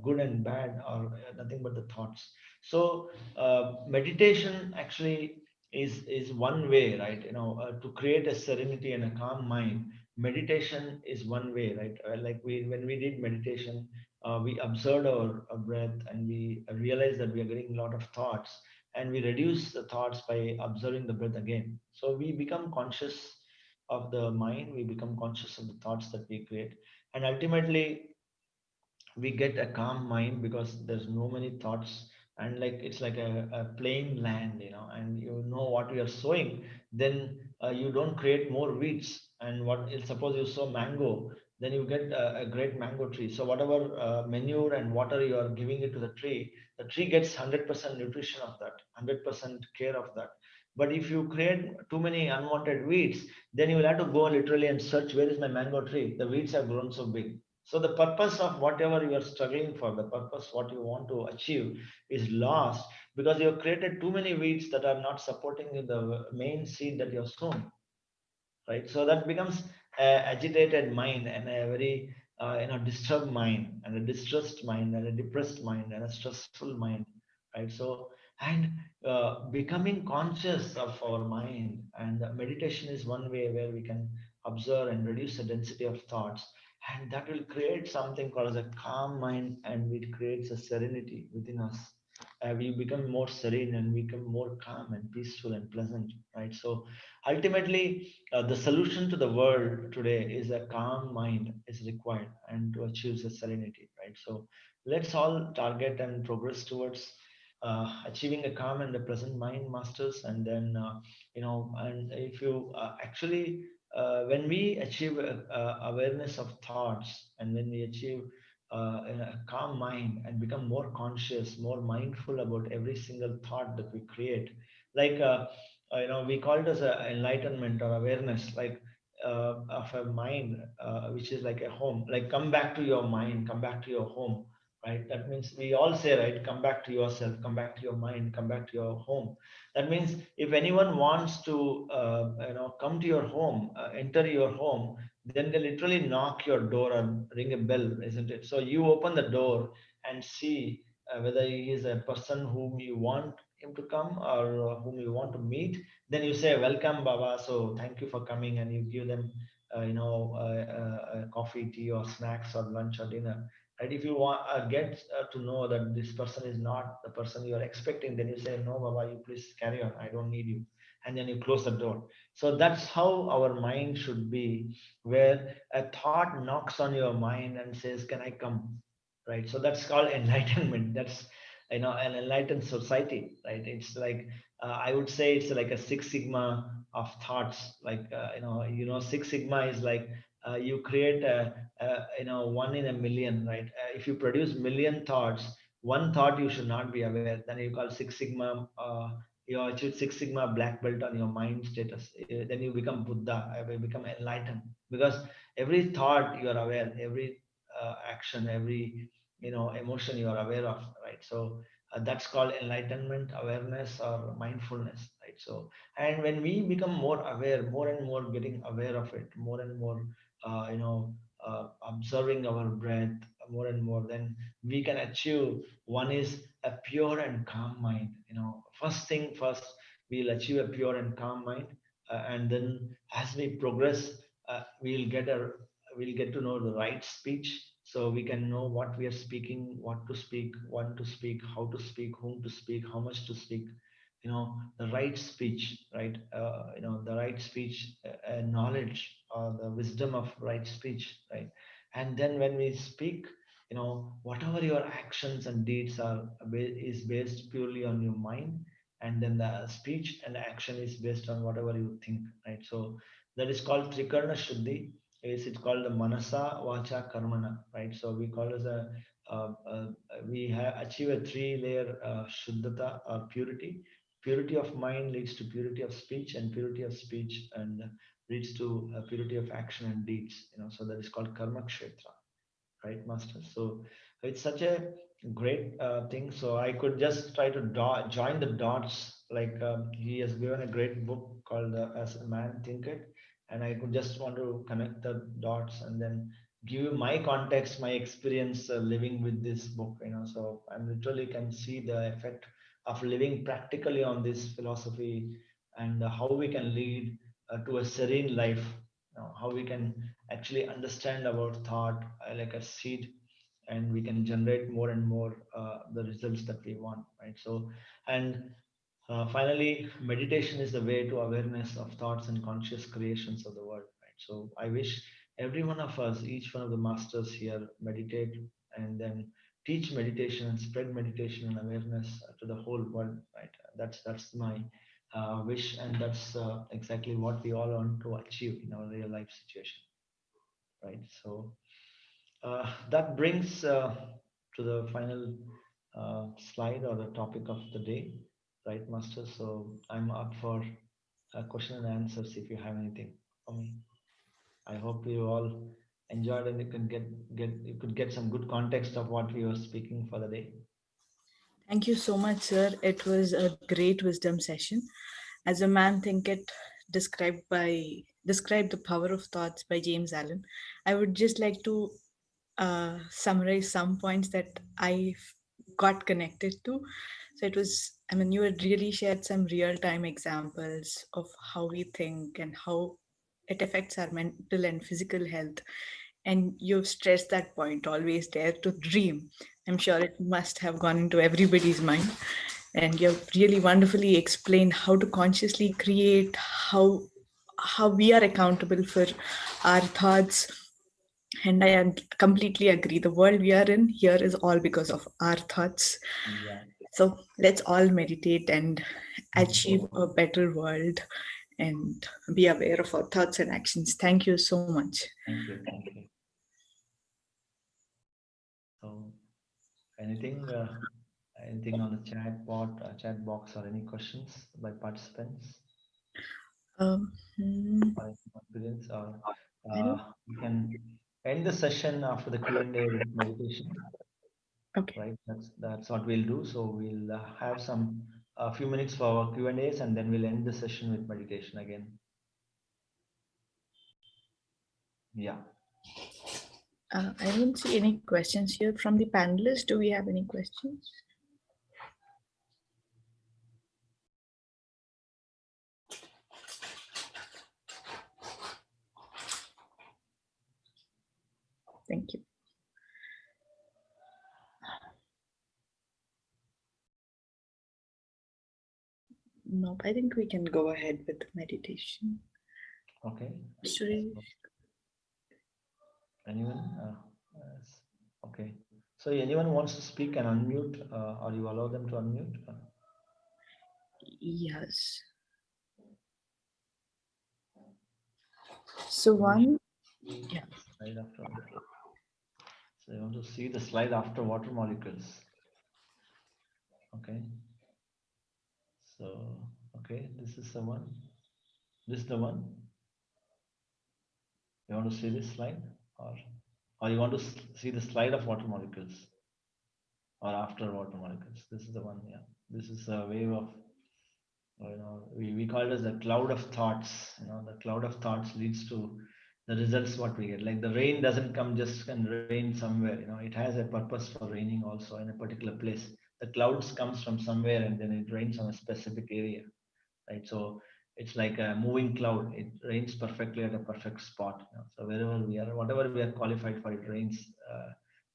good and bad are nothing but the thoughts. So meditation actually is one way, right? To create a serenity and a calm mind. Meditation is one way, right? Like when we did meditation, we observed our breath, and we realized that we are getting a lot of thoughts, and we reduce the thoughts by observing the breath again. So we become conscious of the mind, we become conscious of the thoughts that we create, and ultimately we get a calm mind because there's no many thoughts, and like it's like a plain land, and you know what you are sowing. Then you don't create more weeds. And suppose you sow mango, then you get a great mango tree. So whatever manure and water you are giving it to the tree gets 100% nutrition of that, 100% care of that. But if you create too many unwanted weeds, then you will have to go literally and search, where is my mango tree? The weeds have grown so big. So the purpose of whatever you are struggling for, the purpose what you want to achieve is lost, because you have created too many weeds that are not supporting the main seed that you have sown, right? So that becomes a agitated mind, and a very disturbed mind, and a distressed mind, and a depressed mind, and a stressful mind, right? So, and becoming conscious of our mind, and meditation is one way where we can observe and reduce the density of thoughts, and that will create something called as a calm mind, and it creates a serenity within us. We become more serene, and become more calm and peaceful and pleasant, right? So ultimately, the solution to the world today is a calm mind is required, and to achieve the serenity, right? So let's all target and progress towards achieving a calm and a pleasant mind, masters. And then, and if you actually, when we achieve awareness of thoughts, and when we achieve a calm mind, and become more conscious, more mindful about every single thought that we create, like we call it as a enlightenment or awareness, like of a mind, which is like a home. Like, come back to your mind, come back to your home, right? That means we all say, right, come back to yourself, come back to your mind, come back to your home. That means if anyone wants to come to your home, enter your home, then they literally knock your door and ring a bell, isn't it? So you open the door and see whether he is a person whom you want him to come, or whom you want to meet. Then you say, welcome baba, so thank you for coming, and you give them coffee, tea, or snacks, or lunch, or dinner, right? If you want get to know that this person is not the person you are expecting, then you say, no baba, you please carry on, I don't need you. And then you close the door. So that's how our mind should be, where a thought knocks on your mind and says, can I come, right? So that's called enlightenment. That's an enlightened society, right? It's like, I would say it's like a six sigma of thoughts. Like, six sigma is like, you create one in a million, right? If you produce million thoughts, one thought you should not be aware, then you call six sigma. You achieve six sigma black belt on your mind status. Then you become buddha, you become enlightened, because every thought you are aware, every action, every emotion you are aware of, right? So that's called enlightenment, awareness, or mindfulness, right? So, and when we become more aware, more and more getting aware of it, more and more observing our breath more and more, then we can achieve, one is a pure and calm mind. First thing first, we'll achieve a pure and calm mind, and then as we progress, we'll get to know the right speech, so we can know what we are speaking, what to speak, when to speak, how to speak, whom to speak, how much to speak. The right speech, right? The right speech, knowledge, or the wisdom of right speech, right? And then when we speak, whatever your actions and deeds are is based purely on your mind, and then the speech and action is based on whatever you think, right? So that is called trikarna shuddhi. Is it's called the manasa vacha karmana, right? So we call it a we have achieve a three-layer shuddhata or purity. Purity of mind leads to purity of speech, and purity of speech and leads to purity of action and deeds. So that is called karma kshetra, right, master? So it's such a great thing. So I could just try to join the dots, like he has given a great book called As a Man Thinket, and I could just want to connect the dots and then give you my context, my experience living with this book. So I'm literally can see the effect of living practically on this philosophy, and how we can lead to a serene life. How we can actually understand about thought like a seed, and we can generate more and more the results that we want, right? So, and finally, meditation is the way to awareness of thoughts and conscious creations of the world, right? So I wish every one of us, each one of the masters here, meditate and then teach meditation and spread meditation and awareness to the whole world, right? That's my wish, and that's exactly what we all want to achieve in our real life situation, right? So that brings to the final slide or the topic of the day, right, Master? So I'm up for question and answers if you have anything for me. I hope you all enjoyed and you can get you could get some good context of what we were speaking for the day. Thank you so much, sir. It was a great wisdom session. As a man thinketh, described the power of thoughts by James Allen. I would just like to summarize some points that I got connected to. So it was, I mean, you had really shared some real time examples of how we think and how it affects our mental and physical health. And you've stressed that point, always dare to dream. I'm sure it must have gone into everybody's mind. And you've really wonderfully explained how to consciously create, how we are accountable for our thoughts. And I completely agree. The world we are in here is all because of our thoughts. Yeah. So let's all meditate and Mhm. achieve a better world and be aware of our thoughts and actions. Thank you so much. Thank you. Thank you. So anything anything on the chat box, or any questions by participants? Hmm, Or experience, or I don't. we can end the session after the Q&A with meditation, Okay. right? That's what we'll do. So we'll have some a few minutes for our Q&As, and then we'll end the session with meditation again. Yeah. I don't see any questions here from the panelists. Do we have any questions? Thank you. Nope. I think we can go ahead with meditation. Okay. So Suresh? anyone? Okay. So anyone wants to speak and unmute, or you allow them to unmute? Yes. So So we should one, see yeah. the slide after. So you want to see the slide after water molecules. Okay. So, okay, this is the one. This is the one. You want to see this slide, or you want to see the slide of water molecules, or after water molecules? This is the one. Yeah. This is a wave of, we call it as the cloud of thoughts. The cloud of thoughts leads to the results what we get. Like the rain doesn't come just and rain somewhere. It has a purpose for raining also in a particular place. The clouds comes from somewhere and then it rains on a specific area, right? So it's like a moving cloud. It rains perfectly at a perfect spot. So wherever we are, whatever we are qualified for, it rains.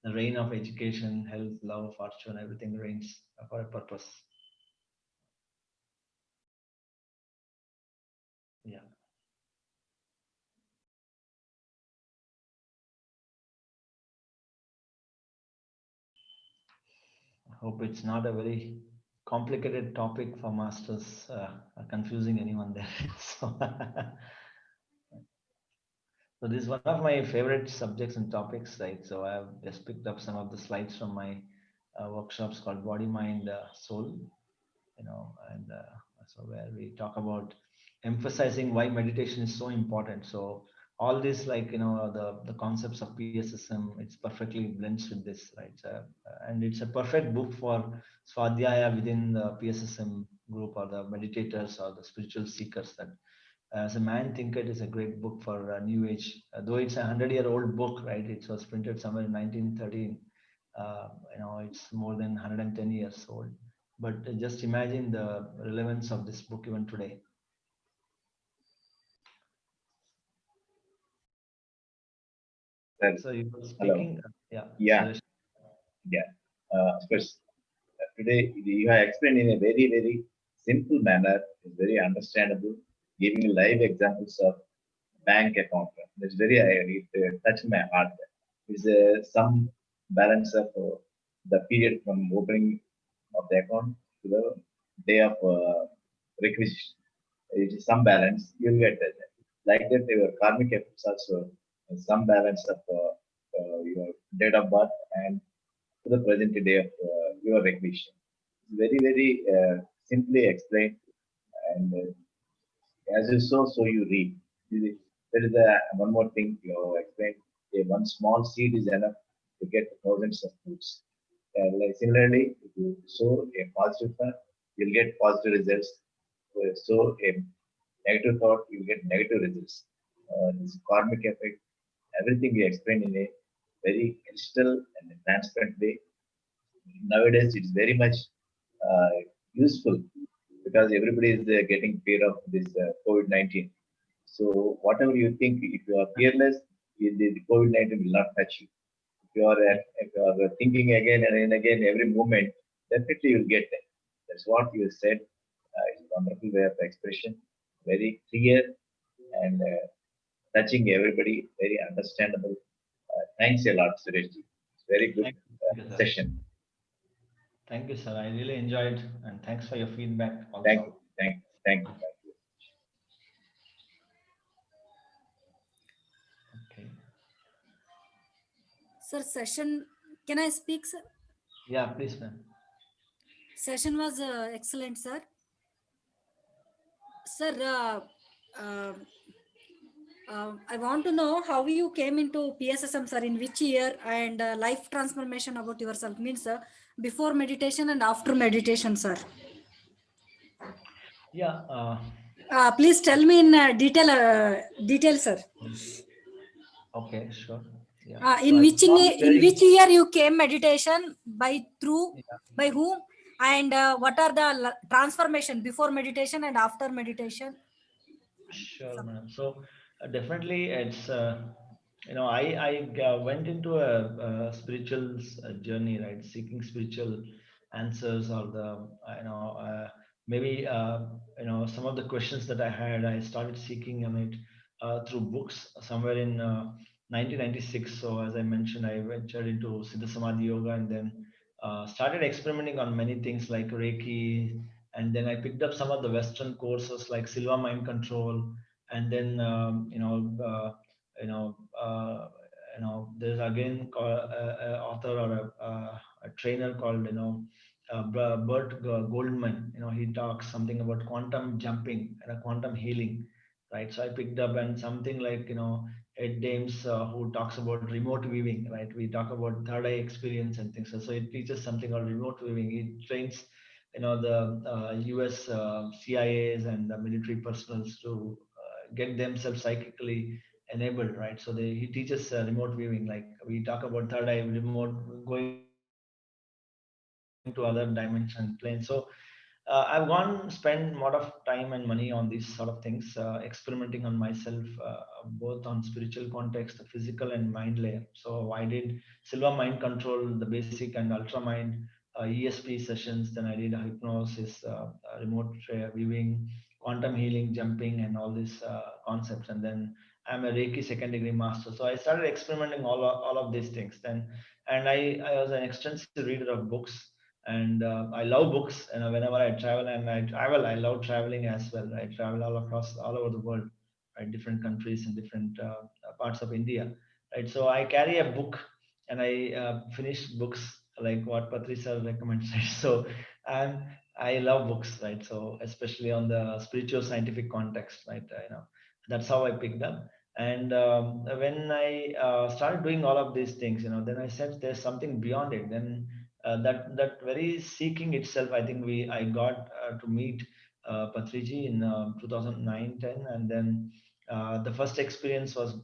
The rain of education, health, love, fortune, everything rains for a purpose. Yeah. Hope it's not a very complicated topic for masters, confusing anyone there. So, so this is one of my favorite subjects and topics, right? So I have just picked up some of the slides from my workshops called Body, Mind, Soul, and so where we talk about emphasizing why meditation is so important. So all this, like the concepts of PSSM, it's perfectly blends with this, right? And it's a perfect book for swadhyaya within the PSSM group, or the meditators or the spiritual seekers. That as a man, Thinket is a great book for new age, though it's a 100-year-old book, right? It was printed somewhere in 1913. It's more than 110 years old. But just imagine the relevance of this book even today. Well, So you were hello. speaking, yeah, Yeah, Suresh. yeah. Of course, today you have explained in a very, very simple manner. It's very understandable, giving live examples of bank account. It's very, it touched my heart. It's some balance of the period from opening of the account to the day of requisition. It is some balance, you'll get that. Like that, your karmic efforts also some balance of your date of birth and to the present day of your recognition. Very, very simply explained, and as you sow, so you reap. There is one more thing you explained. One small seed is enough to get thousands of fruits. Like similarly, if you sow a positive thought, you'll get positive results. Sow a negative thought, you'll get negative results. This karmic effect, everything we explained in a very crystal and transparent way. Nowadays it's very much uh, useful because everybody is getting fear of this COVID-19. So whatever you think, if you are fearless, the COVID-19 will not touch you. If you are thinking again and again every moment, definitely you'll get there. That's what you said. It's a wonderful way of expression, very clear and touching everybody, very understandable. Thanks a lot, Suresh. It's very good Thank you, sir. session. Thank you, sir. I really enjoyed, and thanks for your feedback Thank you. also. Thank you. Thank you. Okay. Sir, session, can I speak, sir? Yeah, please, ma'am. Session was excellent, sir. Sir, uh, I want to know how you came into PSSM, sir, in which year, and life transformation about yourself means before meditation and after meditation, sir. Yeah. Please tell me in detail, sir. Okay, sure. Yeah. So In I which stopped in wearing. which year you came meditation by through Yeah. by whom, and what are the transformation before meditation and after meditation? Sure, Some. madam. So definitely, it's I went into a spiritual journey, right? Seeking spiritual answers, or the maybe some of the questions that I had, I started seeking on it through books somewhere in 1996. So as I mentioned, I ventured into Siddha Samadhi Yoga, and then started experimenting on many things like Reiki, and then I picked up some of the Western courses like Silva Mind Control, and then you know there's again a author or a trainer called Bert Goldman. He talks something about quantum jumping and a quantum healing, right? So I picked up, and something like Ed Dames, who talks about remote viewing, right? We talk about third eye experience and things. So it teaches something called remote viewing. It trains the US CIAs and the military personals to get themselves psychically enabled, right? So he teaches remote viewing, like we talk about third eye, remote, going to other dimension plane. So I've gone spend a lot of time and money on these sort of things, experimenting on myself, both on spiritual context, the physical and mind layer. So I did Silva Mind Control, the basic and Ultra Mind, ESP sessions. Then I did hypnosis, remote viewing, quantum healing, jumping, and all these concepts. And then I'm a Reiki second degree master. So I started experimenting all of these things then. And I was an extensive reader of books. And I love books. And whenever I travel and I travel, I love traveling as well. I travel all across, all over the world, right? Different countries and different parts of India, right? So I carry a book, and I finish books like what Patricia recommends, right? So and I love books, right? So especially on the spiritual scientific context, right? That's how I picked up. And when I started doing all of these things, then I said there's something beyond it. Then that very seeking itself, I think we I got to meet Patriji in 2009-10, and then the first experience was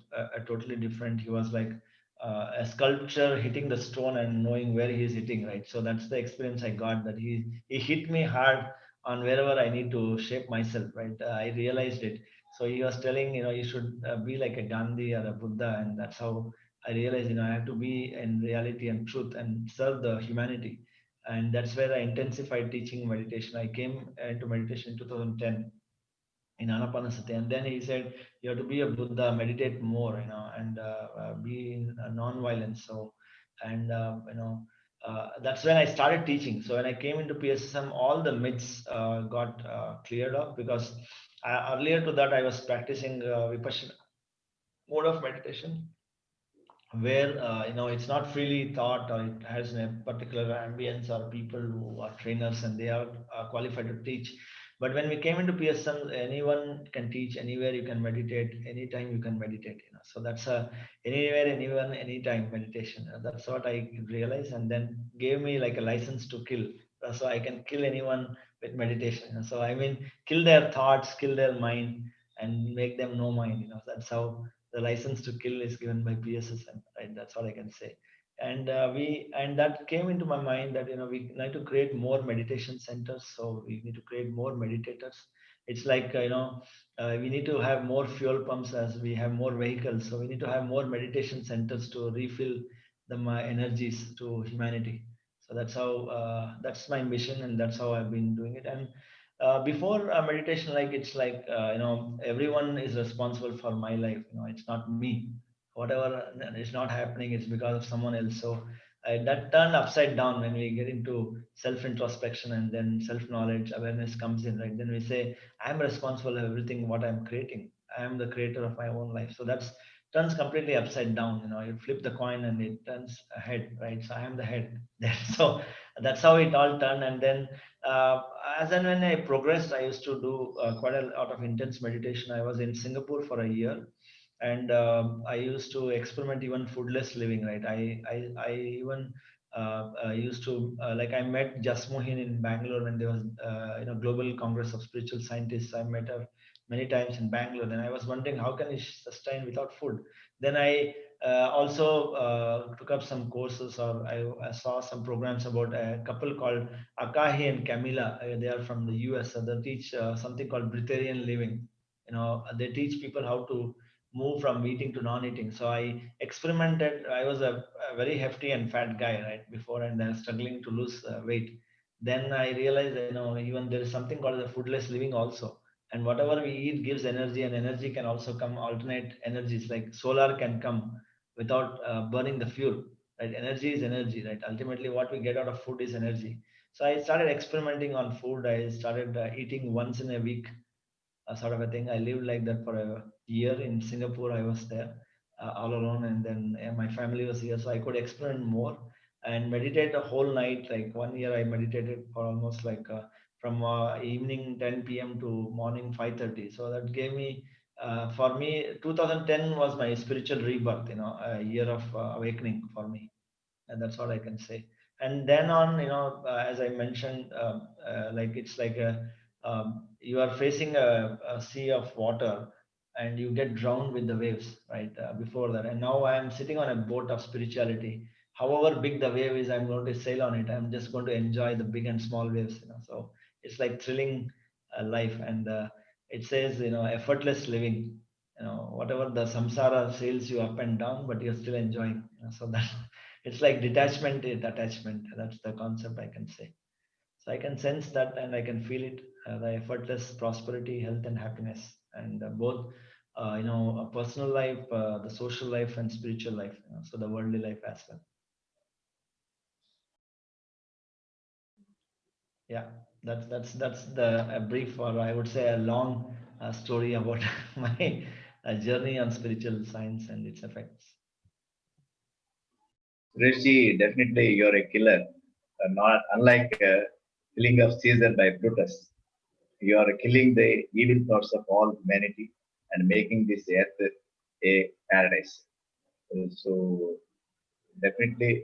totally different. He was like a sculpture hitting the stone and knowing where he's hitting, right? So that's the experience I got, that he hit me hard on wherever I need to shape myself, right? I realized it. So he was telling, you should be like a Gandhi or a Buddha, and that's how I realized, I have to be in reality and truth and serve the humanity. And that's where I intensified teaching meditation. I came into meditation in 2010 in Anapanasati, and then he said, you have to be a Buddha, meditate more, and be in non-violence. So, and that's when I started teaching. So when I came into PSSM, all the myths got cleared up, because earlier to that I was practicing Vipassana mode of meditation, where it's not freely taught, or it has a particular ambience or people who are trainers and they are qualified to teach. But when we came into PSM, anyone can teach, anywhere you can meditate, anytime you can meditate. So that's a anywhere, anyone, anytime meditation. That's what I realized, and then gave me like a license to kill. So I can kill anyone with meditation. So I mean, kill their thoughts, kill their mind, and make them no mind. That's how the license to kill is given by PSSM, right? That's all I can say. And and that came into my mind that we need to create more meditation centers. So we need to create more meditators. It's like we need to have more fuel pumps as we have more vehicles. So we need to have more meditation centers to refill the my energies to humanity. So that's how that's my mission, and that's how I've been doing it. And before meditation, like it's like everyone is responsible for my life. It's not me. Whatever is not happening, it's because of someone else. So that turned upside down when we get into self introspection, and then self knowledge awareness comes in, right? Then we say, I'm responsible for everything what I'm creating. I am the creator of my own life. So that's turns completely upside down. You flip the coin and it turns ahead, right? So I am the head. So that's how it all turned. And then uh, as and when I progressed, I used to do quite a lot of intense meditation. I was in Singapore for a year, and I used to experiment even foodless living. Right, I even I used to like I met Jasmohin in Bangalore when there was Global Congress of Spiritual Scientists. I met her many times in Bangalore, and I was wondering how can I sustain without food. Then I also took up some courses, or I saw some programs about a couple called Akahi and Camila. They are from the US. So they teach something called breatharian living. They teach people how to move from eating to non-eating. So I experimented. I was a very hefty and fat guy right before, and then struggling to lose weight. Then I realized, even there is something called the foodless living also. And whatever we eat gives energy, and energy can also come alternate energies. Like solar can come without burning the fuel. Right? Energy is energy. Right? Ultimately, what we get out of food is energy. So I started experimenting on food. I started eating once in a week, sort of a thing. I lived like that for a year in Singapore. I was there all alone, and then my family was here, so I could experiment more and meditate the whole night. Like 1 year, I meditated for almost like from evening 10 p.m. to morning 5:30. So that gave me, for me, 2010 was my spiritual rebirth. A year of awakening for me, and that's all I can say. And then on, as I mentioned, like it's like you are facing a sea of water, and you get drowned with the waves, right? Before that, and now I am sitting on a boat of spirituality. However big the wave is, I'm going to sail on it. I'm just going to enjoy the big and small waves. So it's like thrilling life, and it says, effortless living. Whatever the samsara sails you up and down, but you're still enjoying. So that it's like detachment is attachment. That's the concept I can say. So I can sense that, and I can feel it, the effortless prosperity, health, and happiness, and both, a personal life, the social life, and spiritual life. So the worldly life as well. Yeah, that's the a brief, or I would say a long story about my journey on spiritual science and its effects. Rishi, definitely you're a killer. Not unlike killing of Caesar by Brutus. You are killing the evil thoughts of all humanity and making this earth a paradise. So definitely,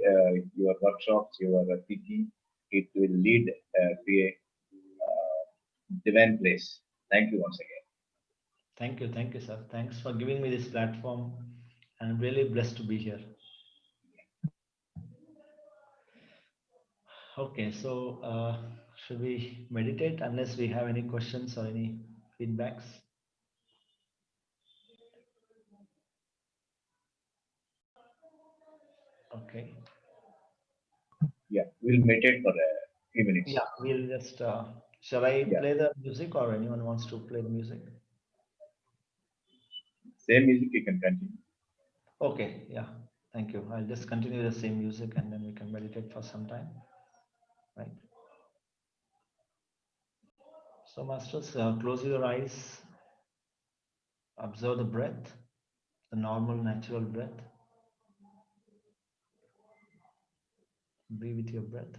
your workshops, your teaching, it will lead to a divine place. Thank you once again. Thank you, sir. Thanks for giving me this platform. I'm really blessed to be here. Okay, so should we meditate unless we have any questions or any feedbacks? Okay. Yeah, we'll meditate for a few minutes. Yeah, we'll just. Shall I Yeah, play the music, or anyone wants to play the music? same music you can continue. Okay, yeah. Thank you. I'll just continue the same music and then we can meditate for some time. Right. So, masters, close your eyes, observe the breath, the normal, natural breath. Be with your breath.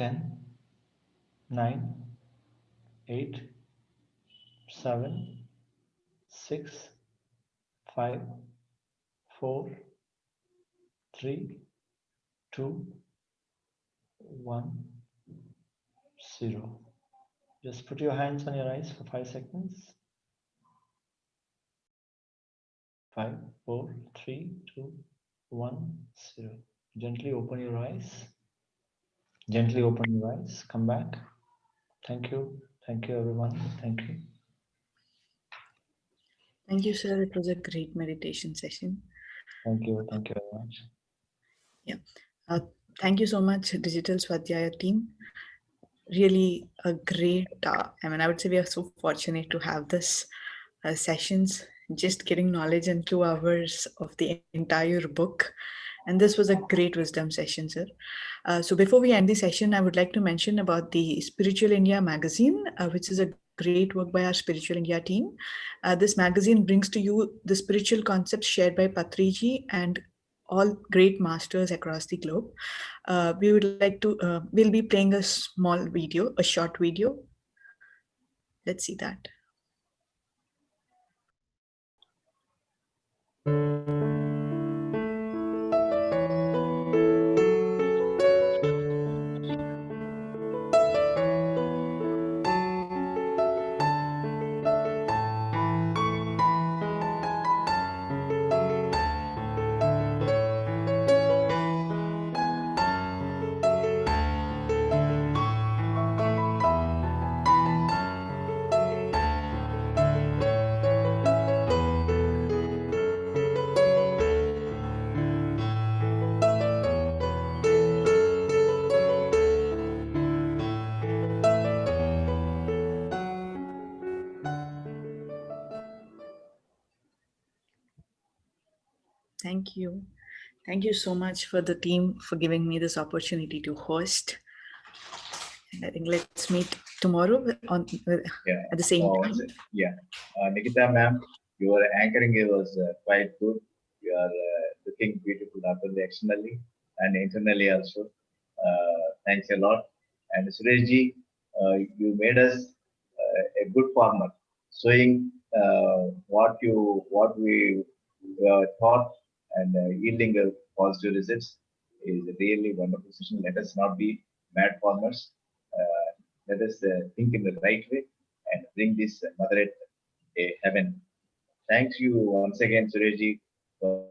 10, 9, 8, 7, 6, 5, 4, 3, 2, 1, 0. Just put your hands on your eyes for 5 seconds. 5, 4, 3, 2, 1, 0. Gently open your eyes. Gently open your eyes. Come back. Thank you. Thank you, everyone. Thank you. Thank you, sir. It was a great meditation session. Thank you. Thank you very much. Yeah. Thank you so much, Digital Swadhyaya team. Really a great, I would say we are so fortunate to have this sessions, just getting knowledge in 2 hours of the entire book. And this was a great wisdom session, sir. So before we end the session, I would like to mention about the Spiritual India magazine, which is a great work by our Spiritual India team. This magazine brings to you the spiritual concepts shared by Patriji and all great masters across the globe. We would like to, we'll be playing a small video, a short video. Let's see that. Thank you. Thank you so much for the team for giving me this opportunity to host. And I think let's meet tomorrow Yeah. at the same time. Yeah. Nikita ma'am, your anchoring was quite good. You are looking beautiful not only externally and internally also. Thanks a lot. And Suresh ji, you made us a good farmer, showing what we thought and yielding positive results is a really wonderful session. Let us not be mad farmers. Let us think in the right way and bring this Mother Earth a heaven. Thanks you once again, Sureshji, for